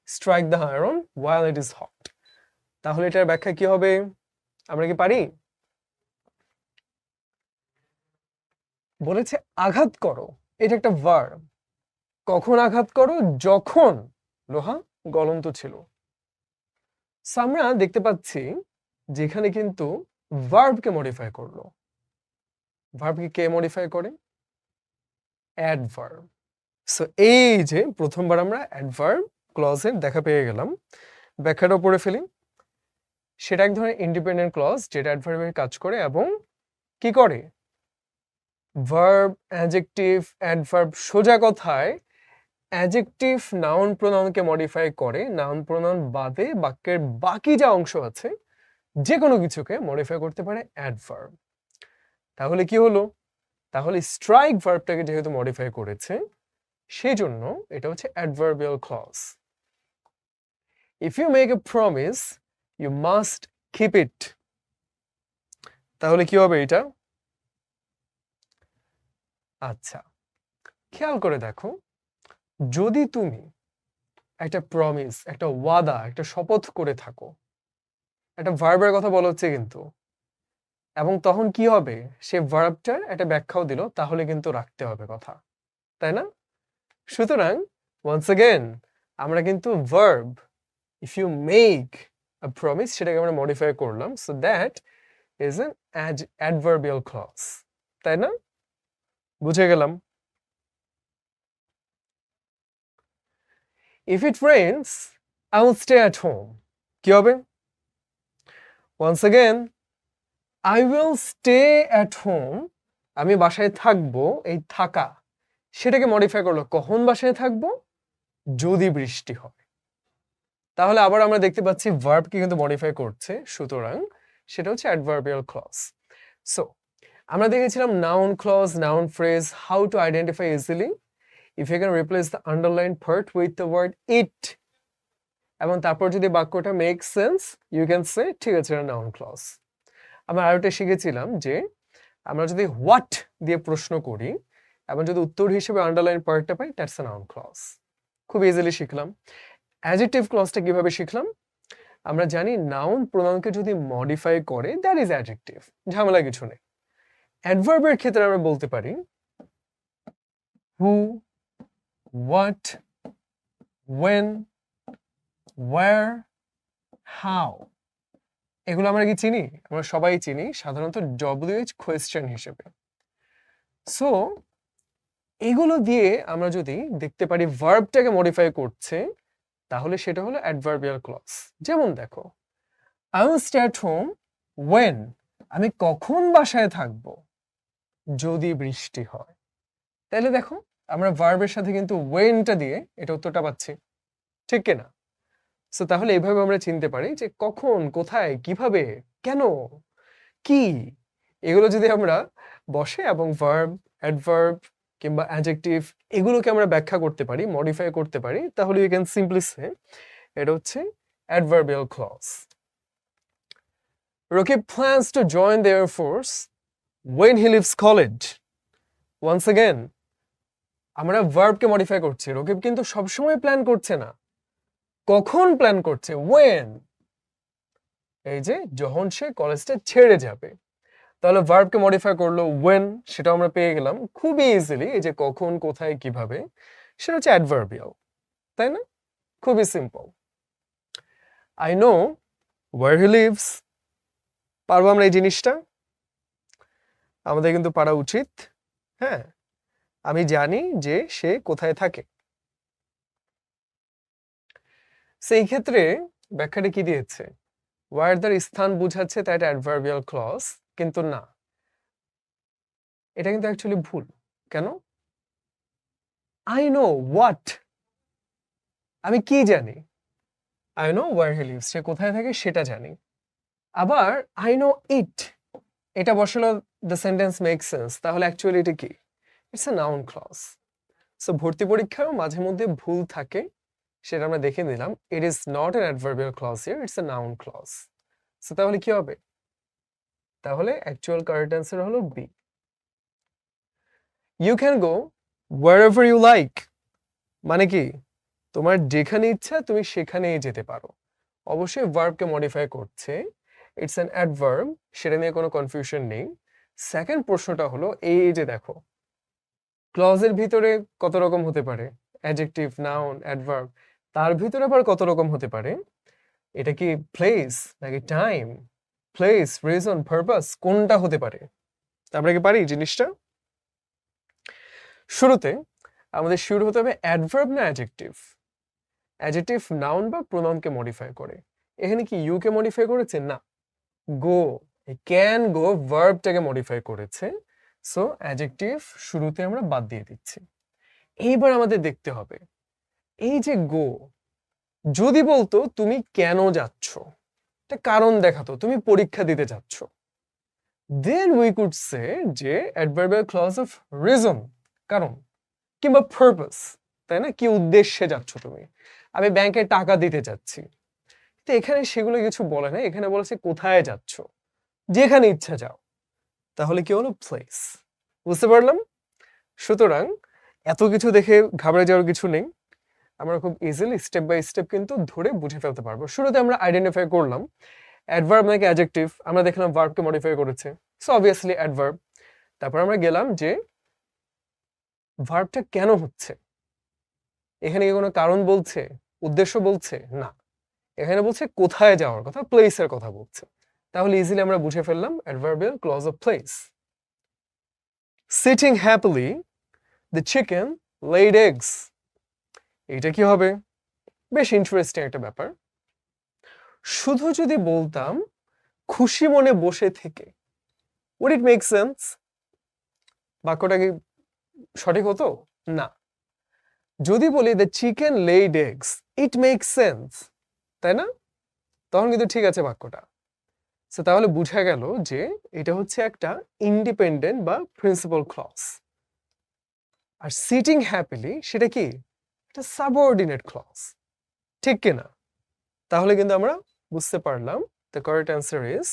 strike the iron while it is hot। তাহলে এটার ব্যাখ্যা কি হবে? আমরা কি পারি? বলেছে আঘাত করো, এটা একটা ভার্ব, কখন আঘাত করো? যখন লোহা গলন্ত ছিল। সো আমরা দেখতে পাচ্ছি যেখানে কিন্তু ভার্বকে মডিফাই করলো। ভার্বকে কে মডিফাই করে? অ্যাডভার্ব। সো এই যে প্রথমবার আমরা অ্যাডভার্ব ক্লজের দেখা পেয়ে গেলাম। ব্যাখ্যাটা পড়ে ফেলি। সেটা এক ধরনের ইন্ডিপেন্ডেন্ট ক্লজ যেটা অ্যাডভার্বের কাজ করে এবং কি করে? ভার্ব, অ্যাডজেক্টিভ, অ্যাডভার্ব, সোজা কথায় অ্যাডজেক্টিভ নাউন প্রোনাউনকে মডিফাই করে, নাউন প্রোনাউন বাদে বাক্যের বাকি যা অংশ আছে যে কোনো কিছুকে মডিফাই করতে পারে অ্যাডভার্ব। তাহলে কি হলো? তাহলে স্ট্রাইক ভার্বটাকে যেহেতু মডিফাই করেছে সেই জন্য এটা হচ্ছে adverbial clause. If you make a promise you must keep it. তাহলে কি হবে এটা? আচ্ছা, খেয়াল করে দেখো, যদি তুমি একটা প্রমিস, একটা ওয়াদা, একটা শপথ করে থাকো, একটা ভার্বের কথা বলা হচ্ছে কিন্তু, এবং তখন কি হবে? সে ভার্বটার একটা ব্যাখ্যাও দিল, তাহলে কিন্তু রাখতে হবে কথা, তাই না? সুতরাং ওয়ান্স अगेन আমরা কিন্তু verb if you make a promise সেটাকে আমরা মডিফাই করলাম, so that is an adverbial clause, তাই না? বুঝে গেলাম। If it rains I will stay at home. কি হবে? Once again I will stay at home, আমি বাসায় থাকবো, এই থাকা সেটাকে মডিফাই করলো, কখন বাসায় থাকবো? যদি বৃষ্টি হয়। তাহলে আবার আমরা দেখতে পাচ্ছি ভার্বকে কিন্তু মডিফাই করছে, সুতরাং সেটা হচ্ছে অ্যাডভার্বিয়াল ক্লজ। সো আমরা দেখেছিলাম noun clause, noun phrase, how to identify easily if you can replace the underline part with the word it, এবং তারপর যদি বাক্যটা make sense you can say ঠিক আছে এটা নাউন ক্লজ। আমরা আরেকটা শিখেছিলাম যে আমরা যদি হোয়াট দিয়ে প্রশ্ন করি এবং যদি উত্তর হিসেবে আন্ডারলাইন পার্টটা পাই দ্যাটস আ নাউন ক্লজ। খুব ইজিলি শিখলাম। অ্যাডজেক্টিভ ক্লজটা কিভাবে শিখলাম? আমরা জানি নাউন প্রোনাউনকে যদি মডিফাই করে দ্যাট ইজ অ্যাডজেক্টিভ, ঝামেলা কিছু নেই। অ্যাডভার্বের ক্ষেত্রে আমরা বলতে পারি হু, হোয়াট, ওয়েন, ওয়্যার, হাউ। এগুলো আমরা কি চিনি? আমরা সবাই চিনি সাধারণত WH কোয়েশ্চেন হিসেবে। সো এগুলো দিয়ে আমরা যদি দেখতে পারি ভার্বটাকে মডিফাই করছে তাহলে সেটা হলো অ্যাডভার্বিয়াল ক্লজ। যেমন দেখো, I will stay at home when, আমি কখন বাসায় থাকবো? যদি বৃষ্টি হয়। তাহলে দেখো আমরা ভার্বের সাথে কিন্তু ওয়েনটা দিয়ে এটা উত্তরটা পাচ্ছি, ঠিক কিনা? সো তাহলে এইভাবে আমরা চিনতে পারি যে কখন, কোথায়, কিভাবে, কেন, কি, এগুলো যদি আমরা বসে এবং ভার্ব, অ্যাডভার্ব কিংবা অ্যাডজেক্টিভ এগুলোকে আমরা ব্যাখ্যা করতে পারি, মডিফাই করতে পারি, তাহলে ইউ ক্যান সিম্পলি সে এটা হচ্ছে adverbial clause. Rakib plans to join the Air Force when he leaves college. Once again, আমরা ভার্বকে মডিফাই করছি। রকিব কিন্তু সবসময় প্ল্যান করছে না, কখন প্ল্যান করছে? when, এই যে যখন সে কলেজটা ছেড়ে যাবে। তাহলে ভার্বকে মডিফাই করলো when, সেটা আমরা পেয়ে গেলাম খুবই ইজিলি। এই যে কখন, কোথায়, কিভাবে, সেটা হচ্ছে অ্যাডভার্বিয়াল, তাই না? খুবই simple. I know where he lives, পারবো আমরা এই জিনিসটা? আমাদের কিন্তু পারা উচিত। হ্যাঁ, আমি জানি যে সে কোথায় থাকে। সেই ক্ষেত্রে ব্যাখ্যাটা কি দিয়েছে? ওয়ার দ্বারা স্থান বুঝাচ্ছে, তাই এটা অ্যাডভার্বিয়াল ক্লজ, কিন্তু না, এটা কিন্তু অ্যাকচুয়ালি ভুল। কেন? আই নো হোয়াট, আমি কি জানি? I know where he lives, সে কোথায় থাকে সেটা জানি। আবার আই নো ইট, এটা বসালো দ্য সেন্টেন্স মেক সেন্স, তাহলে অ্যাকচুয়ালি এটা কি? It's a noun clause. So ভর্তি পরীক্ষায়ও মাঝে মধ্যে ভুল থাকে, সেটা আমরা দেখে নিলাম। It is not an adverbial clause here, it's a noun clause. So তাহলে কি হবে? তাহলে অ্যাকচুয়াল কারেক্ট অ্যান্সার হলো B. You can go wherever you like, মানে কি তোমার যেখানে ইচ্ছা তুমি সেখানেই যেতে পারো। অবশ্যই ভার্বকে মডিফাই করছে, ইটস অ্যান অ্যাডভার্ব, সেটা নিয়ে কোনো কনফিউশন নেই। সেকেন্ড প্রশ্নটা হলো এই যে দেখো ক্লজের ভিতরে কত রকম হতে পারে? অ্যাডজেক্টিভ, নাউন, অ্যাডভার্ব, তার ভিতরে আবার কত রকম হতে পারে? এটা কি প্লেস নাকি টাইম, প্লেস, রিজন, পারপাস, কোনটা হতে পারে? আমরা কি পারি জিনিসটা? শুরুতে আমাদের শুরু হতে হবে অ্যাডভার্ব না অ্যাডজেক্টিভ? অ্যাডজেক্টিভ নাউন বা প্রোনাউনকে মডিফাই করে। এখানে কি ইউ কে মডিফাই করেছে? না, গো, ক্যান গো ভার্বটাকে মডিফাই করেছে। সো অ্যাডজেক্টিভ শুরুতে আমরা বাদ দিয়ে দিচ্ছি। এইবার আমাদের দেখতে হবে এই যে গো, যদি বলতো তুমি কেন যাচ্ছ, একটা কারণ দেখাতো, তুমি পরীক্ষা দিতে যাচ্ছ, দেন উই কুড সে যে অ্যাডভার্বিয়াল ক্লজ অফ রিজন, কারণ, কিংবা পারপাস, তাই না? কি উদ্দেশ্যে যাচ্ছ তুমি? আমি ব্যাংকে টাকা দিতে যাচ্ছি, তো এখানে সেগুলো কিছু বলে না, এখানে বলেছে কোথায় যাচ্ছ, যেখানে ইচ্ছা যাও। তাহলে কি হলো? প্লেস। বুঝতে পারলাম? সুতরাং এত কিছু দেখে ঘাবড়ে যাওয়ার কিছু নেই, আমরা খুব ইজিলি স্টেপ বাই স্টেপ কিন্তু ধরে বুঝে ফেলতে পারবো। শুরুতে আমরা আইডেন্টিফাই করলাম অ্যাডভার্ব নাকি অ্যাডজেক্টিভ, আমরা দেখলাম ভার্বকে মডিফাই করেছে, সো অবভিয়াসলি অ্যাডভার্ব। তারপর আমরা গেলাম যে ভার্বটা কেন হচ্ছে, এখানে কি কোনো কারণ বলছে, উদ্দেশ্য বলছে? না, এখানে বলছে কোথায় যাওয়ার কথা, প্লেসের কথা বলছে। তাহলে ইজিলি আমরা বুঝে ফেললাম adverbial clause of place. Sitting happily the chicken laid eggs, এটা কি হবে? বেশ ইন্টারেস্টিং একটা ব্যাপার। শুধু যদি বলতাম খুশি মনে বসে থেকে, would it make sense? বাক্যটা কি সঠিক হতো? না। যদি বলি the chicken laid eggs, it makes sense, তাই না? তখন কিন্তু ঠিক আছে বাক্যটা। সো তাহলে বোঝা গেল যে এটা হচ্ছে একটা ইন্ডিপেন্ডেন্ট বা প্রিন্সিপাল ক্লজ। আর সিটিং হ্যাপিলি সেটা কি? এটা সাবঅর্ডিনেট ক্লজ, ঠিক কিনা? তাহলে কিন্তু আমরা বুঝতে পারলাম দ্য কারেক্ট অ্যান্সার ইজ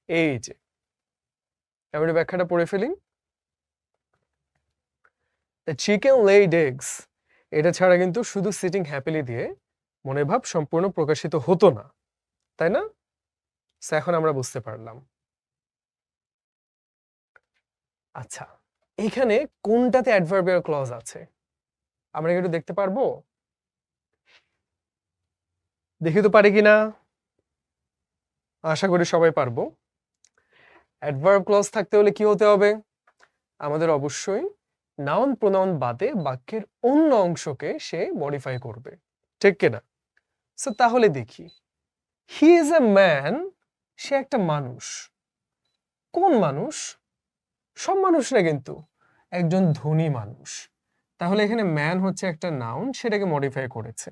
এই যে। এবার ব্যাখ্যাটা পড়ে ফেলি। দ্য চিকেন laid eggs, এটা ছাড়া কিন্তু শুধু সিটিং হ্যাপিলি দিয়ে মনের ভাব সম্পূর্ণ প্রকাশিত হতো না, তাই না? সো এখন আমরা বুঝতে পারলাম। আচ্ছা, এখানে কোনটাতে অ্যাডভার্বিয়াল ক্লজ আছে আমরা কি একটু দেখতে পারবো? দেখি তো পারি কিনা, আশা করি সবাই পারবো। অ্যাডভার্ব ক্লজ থাকতে হলে কি হতে হবে? আমাদের অবশ্যই নাউন প্রোনাউন বাদে বাক্যের অন্য অংশকে সে মডিফাই করবে, ঠিক কিনা? সো তাহলে দেখি, হি ইজ এ ম্যান, সে একটা মানুষ। কোন মানুষ? সব মানুষ না কিন্তু, একজন ধনী মানুষ। তাহলে এখানে ম্যান হচ্ছে একটা নাউন, সেটাকে মডিফাই করেছে,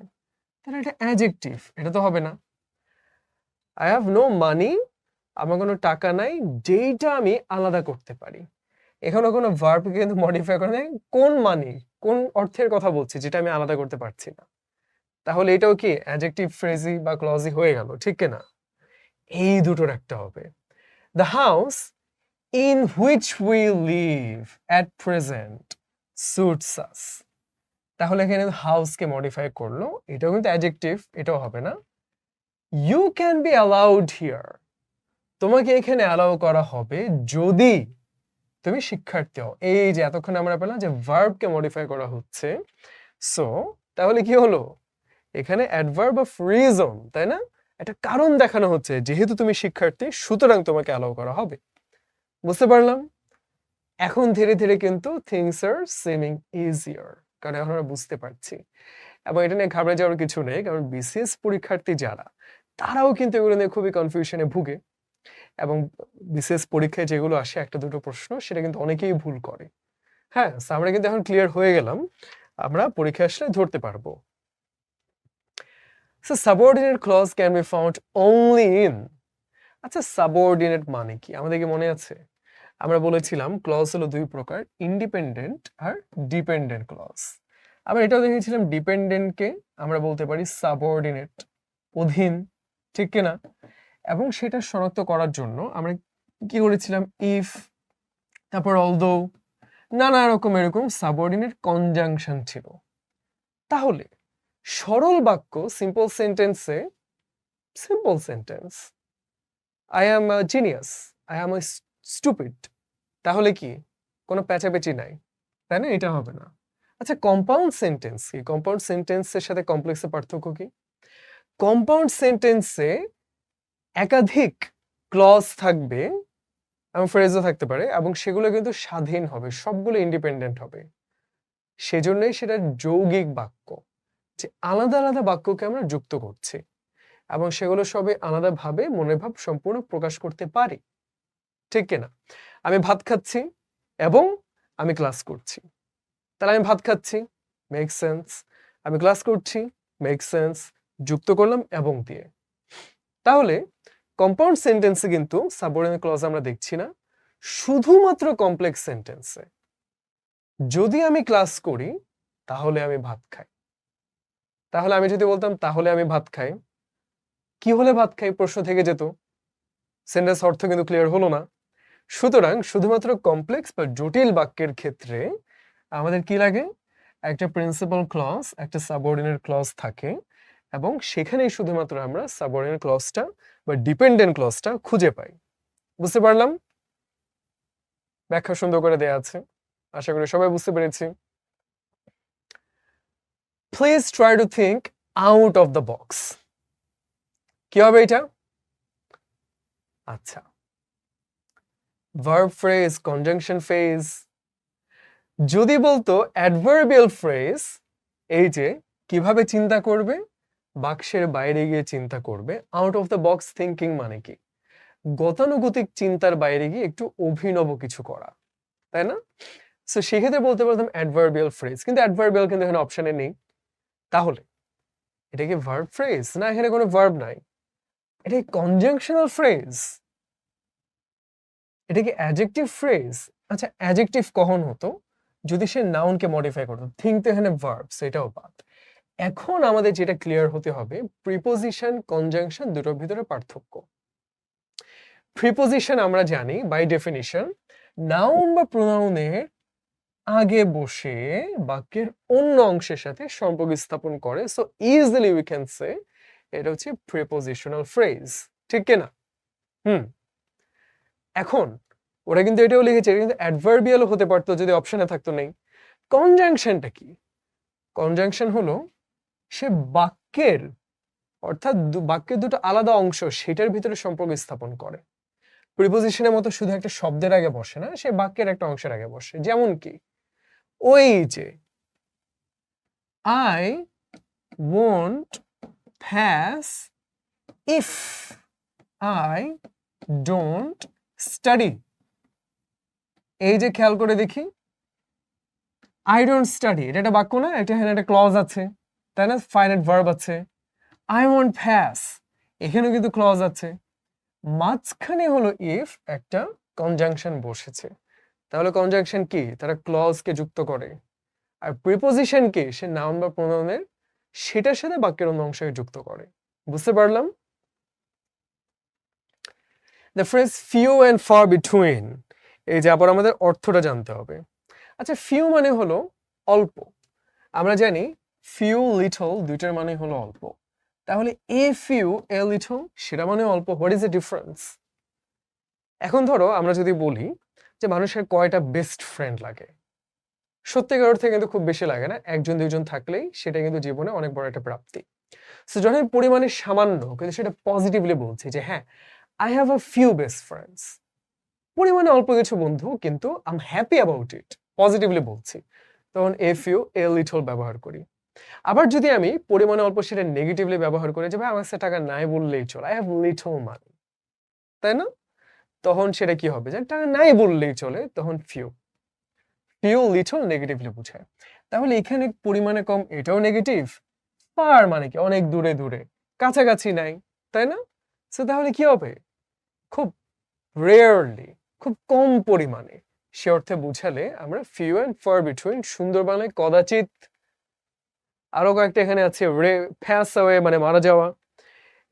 তাহলে এটা অ্যাডজেক্টিভ, এটা তো হবে না। আই হ্যাভ নো মানি, আমার কোনো টাকা নাই, যেইটা আমি আলাদা করতে পারি। এখানে কোনো ভার্ব কিন্তু মডিফাই করে নাই, কোন মানি, কোন অর্থের কথা বলছি যেটা আমি আলাদা করতে পারছি না। তাহলে এটাও কি অ্যাডজেক্টিভ ফ্রেজি বা ক্লজি হয়ে গেল, ঠিক কিনা? এই দুটোর একটা হবে। The house in which we live at present suits us, তাহলে এখানে হাউসকে মডিফাই করলো, এটাও কিন্তু অ্যাডজেক্টিভ, এটাও হবে না। You can be allowed here, তোমাকে এখানে অ্যালাউ করা হবে যদি তুমি শিক্ষার্থী হও। এই যে এতক্ষণ আমরা পেলাম যে ভার্বকে মডিফাই করা হচ্ছে। সো তাহলে কি হলো? এখানে অ্যাডভার্ব অফ রিজন, তাই না? একটা কারণ দেখানো হচ্ছে, যেহেতু তুমি শিক্ষার্থী সুতরাং তোমাকে অ্যালাউ করা হবে। বুঝতে পারলাম? এখন ধীরে ধীরে কিন্তু থিংস আর সিমিং ইজিয়ার, কারণ এখন আমরা বুঝতে পারছি। এবং এটা নিয়ে ঘাবড়ে যাওয়ার কিছু নেই, কারণ বিসিএস পরীক্ষার্থী যারা, তারাও কিন্তু এগুলো নিয়ে খুবই কনফিউশনে ভুগে। এবং বিসিএস পরীক্ষায় যেগুলো আসে একটা দুটো প্রশ্ন, সেটা কিন্তু অনেকেই ভুল করে। হ্যাঁ, সো আমরা কিন্তু এখন ক্লিয়ার হয়ে গেলাম, আমরা পরীক্ষা আসলে ধরতে পারবো। So subordinate clause can be found only in, আচ্ছা সাবঅর্ডিনেট মানে কি আমাদের কি মনে আছে? আমরা বলেছিলাম ক্লজ হলো দুই প্রকার, ইন্ডিপেন্ডেন্ট আর ডিপেন্ডেন্ট ক্লজ। আমরা এটাও দেখেছিলাম ডিপেন্ডেন্টকে আমরা বলতে পারি সাবঅর্ডিনেট, অধীন, ঠিক কিনা? এবং সেটা শনাক্ত করার জন্য আমরা কি করেছিলাম? ইফ, তারপর অলদো, নানা রকম এরকম সাবঅর্ডিনেট কনজাংশন ছিল। তাহলে সরল বাক্য সিম্পল সেন্টেন্সে, simple sentence, I am a genius, I am a stupid, তাহলে কি কোনো প্যাচাপেচি নাই, তাই না? এটা হবে না। আচ্ছা, কম্পাউন্ড সেন্টেন্স কি? কম্পাউন্ড সেন্টেন্সের সাথে কমপ্লেক্সের পার্থক্য কি? কম্পাউন্ড সেন্টেন্সে একাধিক ক্লজ থাকবে এবং ফ্রেজও থাকতে পারে এবং সেগুলো কিন্তু স্বাধীন হবে, সবগুলো ইন্ডিপেন্ডেন্ট হবে। সেজন্যই সেটা যৌগিক বাক্য, যে আলাদা আলাদা বাক্যকে আমরা যুক্ত করছি এবং সেগুলো সবই আলাদাভাবে মনের ভাব সম্পূর্ণ প্রকাশ করতে পারি, ঠিক কিনা? আমি ভাত খাচ্ছি এবং আমি ক্লাস করছি, তাহলে আমি ভাত খাচ্ছি, মেক সেন্স। আমি ক্লাস করছি, মেক সেন্স। যুক্ত করলাম এবং দিয়ে। তাহলে কম্পাউন্ড সেন্টেন্সে কিন্তু সাবঅর্ডিনেট ক্লজ আমরা দেখছি না, শুধুমাত্র কমপ্লেক্স সেন্টেন্সে। যদি আমি ক্লাস করি তাহলে আমি ভাত খাই, তাহলে আমি যদি বলতাম তাহলে আমি ভাত খাই, কি হলে ভাত খাই প্রশ্ন থেকে যেত, সেন্টেন্স অর্থ কিন্তু ক্লিয়ার হলো না। সুতরাং শুধুমাত্র কমপ্লেক্স বা জটিল বাক্যের ক্ষেত্রে আমাদের কি লাগে, একটা প্রিন্সিপাল ক্লজ, একটা সাবঅর্ডিনেট ক্লজ থাকে এবং সেখানেই শুধুমাত্র আমরা সাবঅর্ডিনেট ক্লজটা বা ডিপেন্ডেন্ট ক্লজটা খুঁজে পাই। বুঝতে পারলাম? ব্যাখ্যা সুন্দর করে দেয়া আছে, আশা করি সবাই বুঝতে পেরেছি। Please try to think out of the box. কি হবে এটা? আচ্ছা, ভার্ব ফ্রেজ, কনজাংশন ফ্রেজ। যদি বলতো অ্যাডভার্বিয়াল ফ্রেজ, এই যে কিভাবে চিন্তা করবে, বাক্সের বাইরে গিয়ে চিন্তা করবে। Out of the box thinking মানে কি? গতানুগতিক চিন্তার বাইরে গিয়ে একটু অভিনব কিছু করা, তাই না? সো সেক্ষেত্রে বলতে পারতাম অ্যাডভার্বিয়াল ফ্রেজ, কিন্তু অ্যাডভার্বিয়াল কিন্তু এখানে অপশনে নেই। তাহলে এটা কি ভার্ব ফ্রেজ? না, এখানে কোনো ভার্ব নাই। এটা কি কনজাংশনাল ফ্রেজ? এটা কি অ্যাডজেক্টিভ ফ্রেজ? আচ্ছা, অ্যাডজেক্টিভ কখন হতো? যদি সে নাউনকে মডিফাই করতো। থিঙ্ক তো এখানে ভার্ব, সেটাও বাদ। এখন আমাদের যেটা ক্লিয়ার হতে হবে, প্রিপোজিশন কনজাংশন দুটোর ভিতরে পার্থক্য। প্রিপোজিশন আমরা জানি বাই ডেফিনিশন নাউন বা প্রোনাউনের আগে বসে বাক্যের অন্য অংশের সাথে সম্পর্ক স্থাপন করে। So easily we can say এটা হচ্ছে প্রিপোজিশনাল ফ্রেজ, ঠিক কিনা? এখন ওরা কিন্তু এটাও লিখেছে, এটা কিন্তু অ্যাডভার্বিয়ালও হতে পারতো যদি অপশনে থাকতো। নেই। কনজাংশনটা কি? কনজাংশন হলো সে বাক্যের, অর্থাৎ বাক্যের দুটো আলাদা অংশ সেটার ভিতরে সম্পর্ক স্থাপন করে। প্রিপোজিশনের মতো শুধু একটা শব্দের আগে বসে না, সে বাক্যের একটা অংশের আগে বসে। যেমন কি, ওই যে I won't pass if I don't study. এই যে খেয়াল করে দেখি, আই ডোন্ট স্টাডি, এটা একটা বাক্য না? এটা এখানে একটা ক্লজ আছে, তাই না? ফাইনাইট ভার্ব আছে। আই ওয়ান্ট পাস, এখানেও কিন্তু ক্লজ আছে। মাঝখানে হলো ইফ, একটা কনজাংশন বসেছে। তাহলে কনজাংশন কি? তারা ক্লজকে যুক্ত করে। আর প্রিপোজিশন কি? সে নাউন বা প্রোনাউনের সেটার সাথে বাক্যের অন্য অংশকে যুক্ত করে। বুঝতে পারলাম? The phrase few and far between, এই যে আবার আমাদের অর্থটা জানতে হবে। আচ্ছা, ফিউ মানে হলো অল্প। আমরা জানি ফিউ লিটল দুইটার মানে হলো অল্প। তাহলে এ ফিউ এ লিটল সেটা মানে অল্প। What is the difference? এখন ধরো আমরা যদি বলি যে মানুষের কয়টা বেস্ট ফ্রেন্ড লাগে, সত্যিকার অর্থে কিন্তু খুব বেশি লাগে না, একজন দুইজন থাকলেই সেটা কিন্তু জীবনে অনেক বড় একটা প্রাপ্তি। সো যখন পরিমাণে সামান্য কিন্তু সেটা পজিটিভলি বলছি যে হ্যাঁ, I have a few best friends, পরিমাণে অল্প কিছু বন্ধু কিন্তু I am happy about it, positively বলছি, তখন এ ফিউ এ লিটল ব্যবহার করি। আবার যদি আমি পরিমাণে অল্প সেটা নেগেটিভলি ব্যবহার করি যে ভাই আমার কাছে টাকা নাই বললেই চলে, আই হ্যাভ লিটল মানি, তাই না? তখন সেটা কি হবে? যে টাকা নাই বললেই চলে, তখন ফিউ। ফিউ লিটল নেগেটিভলি বোঝায়। তাহলে এখানে পরিমাণে কম এটাও নেগেটিভ, ফার মানে কি? অনেক দূরে দূরে, কাছাকাছি নাই, তাই না? সো তাহলে কি হবে? খুব রেয়ারলি, খুব কম পরিমাণে, সে অর্থে বুঝালে আমরা ফিউ অ্যান্ড ফার বিটুইন সুন্দর বাংলায় কদাচিৎ। আরো কয়েকটা এখানে আছে, প্যাস অ্যাওয়ে মানে মারা যাওয়া।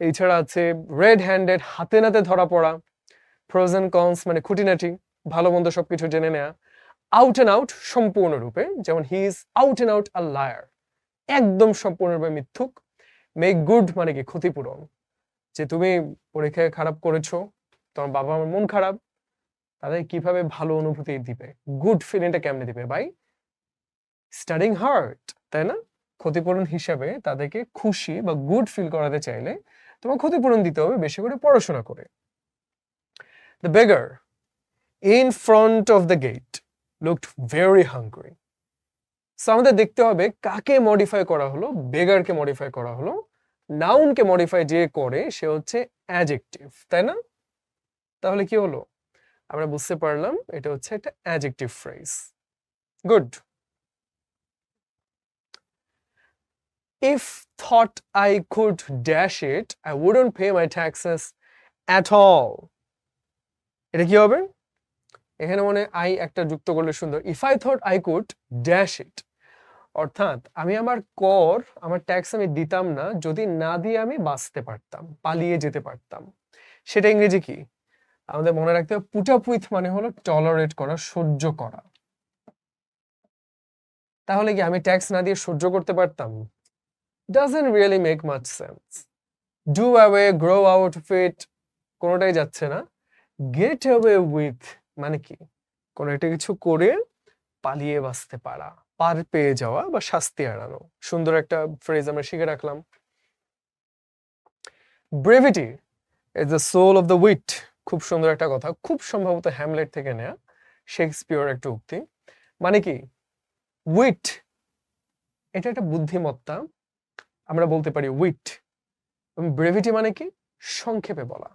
এছাড়া আছে রেড হ্যান্ডেড, হাতে নাতে ধরা পড়া। প্রোজ এন্ড কনস মানে খুঁটিনাটি, ভালো মন্দ সবকিছু জেনে নেয়া। আউট অ্যান্ড আউট সম্পূর্ণরূপে, যেমন he is out and out a liar, একদম সম্পূর্ণরূপে মিথ্যুক। মেক গুড মানে কি? ক্ষতিপূরণ, যে তুমি পরীক্ষায় খারাপ করেছো, তোমার বাবা মার মন খারাপ, তাদের কিভাবে ভালো অনুভূতি দিবে, গুড ফিলিংটা কেমনে দিবে? বাই স্টাডিং হার্ড, তাই না? ক্ষতিপূরণ হিসাবে তাদেরকে খুশি বা গুড ফিল করাতে চাইলে তোমার ক্ষতিপূরণ দিতে হবে বেশি করে পড়াশোনা করে। The beggar in front of the gate looked very hungry. সো আমাদের দেখতে হবে কাকে মডিফাই করা হলো, বেগারকে মডিফাই করা হলো। নাউনকে মডিফাই যে করে সে হচ্ছে অ্যাডজেক্টিভ, তাই না? তাহলে কি হলো? আমরা বুঝতে পারলাম এটা হচ্ছে একটা adjective phrase. Good. If thought I could dash it, I wouldn't pay my taxes at all. এটা কি হবে? এখানে মনে আই একটা যুক্ত করলে সুন্দর। If I thought I could dash it, অর্থাৎ আমি আমার কর, আমার ট্যাক্স আমি দিতাম না যদি না দিয়ে আমি বাঁচতে পারতাম, পালিয়ে যেতে পারতাম। সেটা ইংরেজি কি? আমাদের মনে রাখতে হবে পুট আপ উইথ মানে হলো টলারেট করা, সহ্য করা। তাহলে কি আমি ট্যাক্স না দিয়ে সহ্য করতে পারতাম? Doesn't really make much sense. Do away, grow out of it, কোনোটাই যাচ্ছে না। Get away with মানে কি? কোনো একটা কিছু করে পালিয়ে বাঁচতে পারা, পার পেয়ে যাওয়া বা শাস্তি এড়ানো। সুন্দর একটা ফ্রেজ আমরা শিখে রাখলাম। Brevity is the soul of the wit. খুব সুন্দর একটা কথা, খুব সম্ভবত হ্যামলেট থেকে নেয়া, শেক্সপিয়র একটা উক্তি। মানে কি? উইট এটা একটা বুদ্ধিমত্তা, আমরা বলতে পারি উইট। এবং ব্রেভিটি মানে কি? সংক্ষেপে বলা।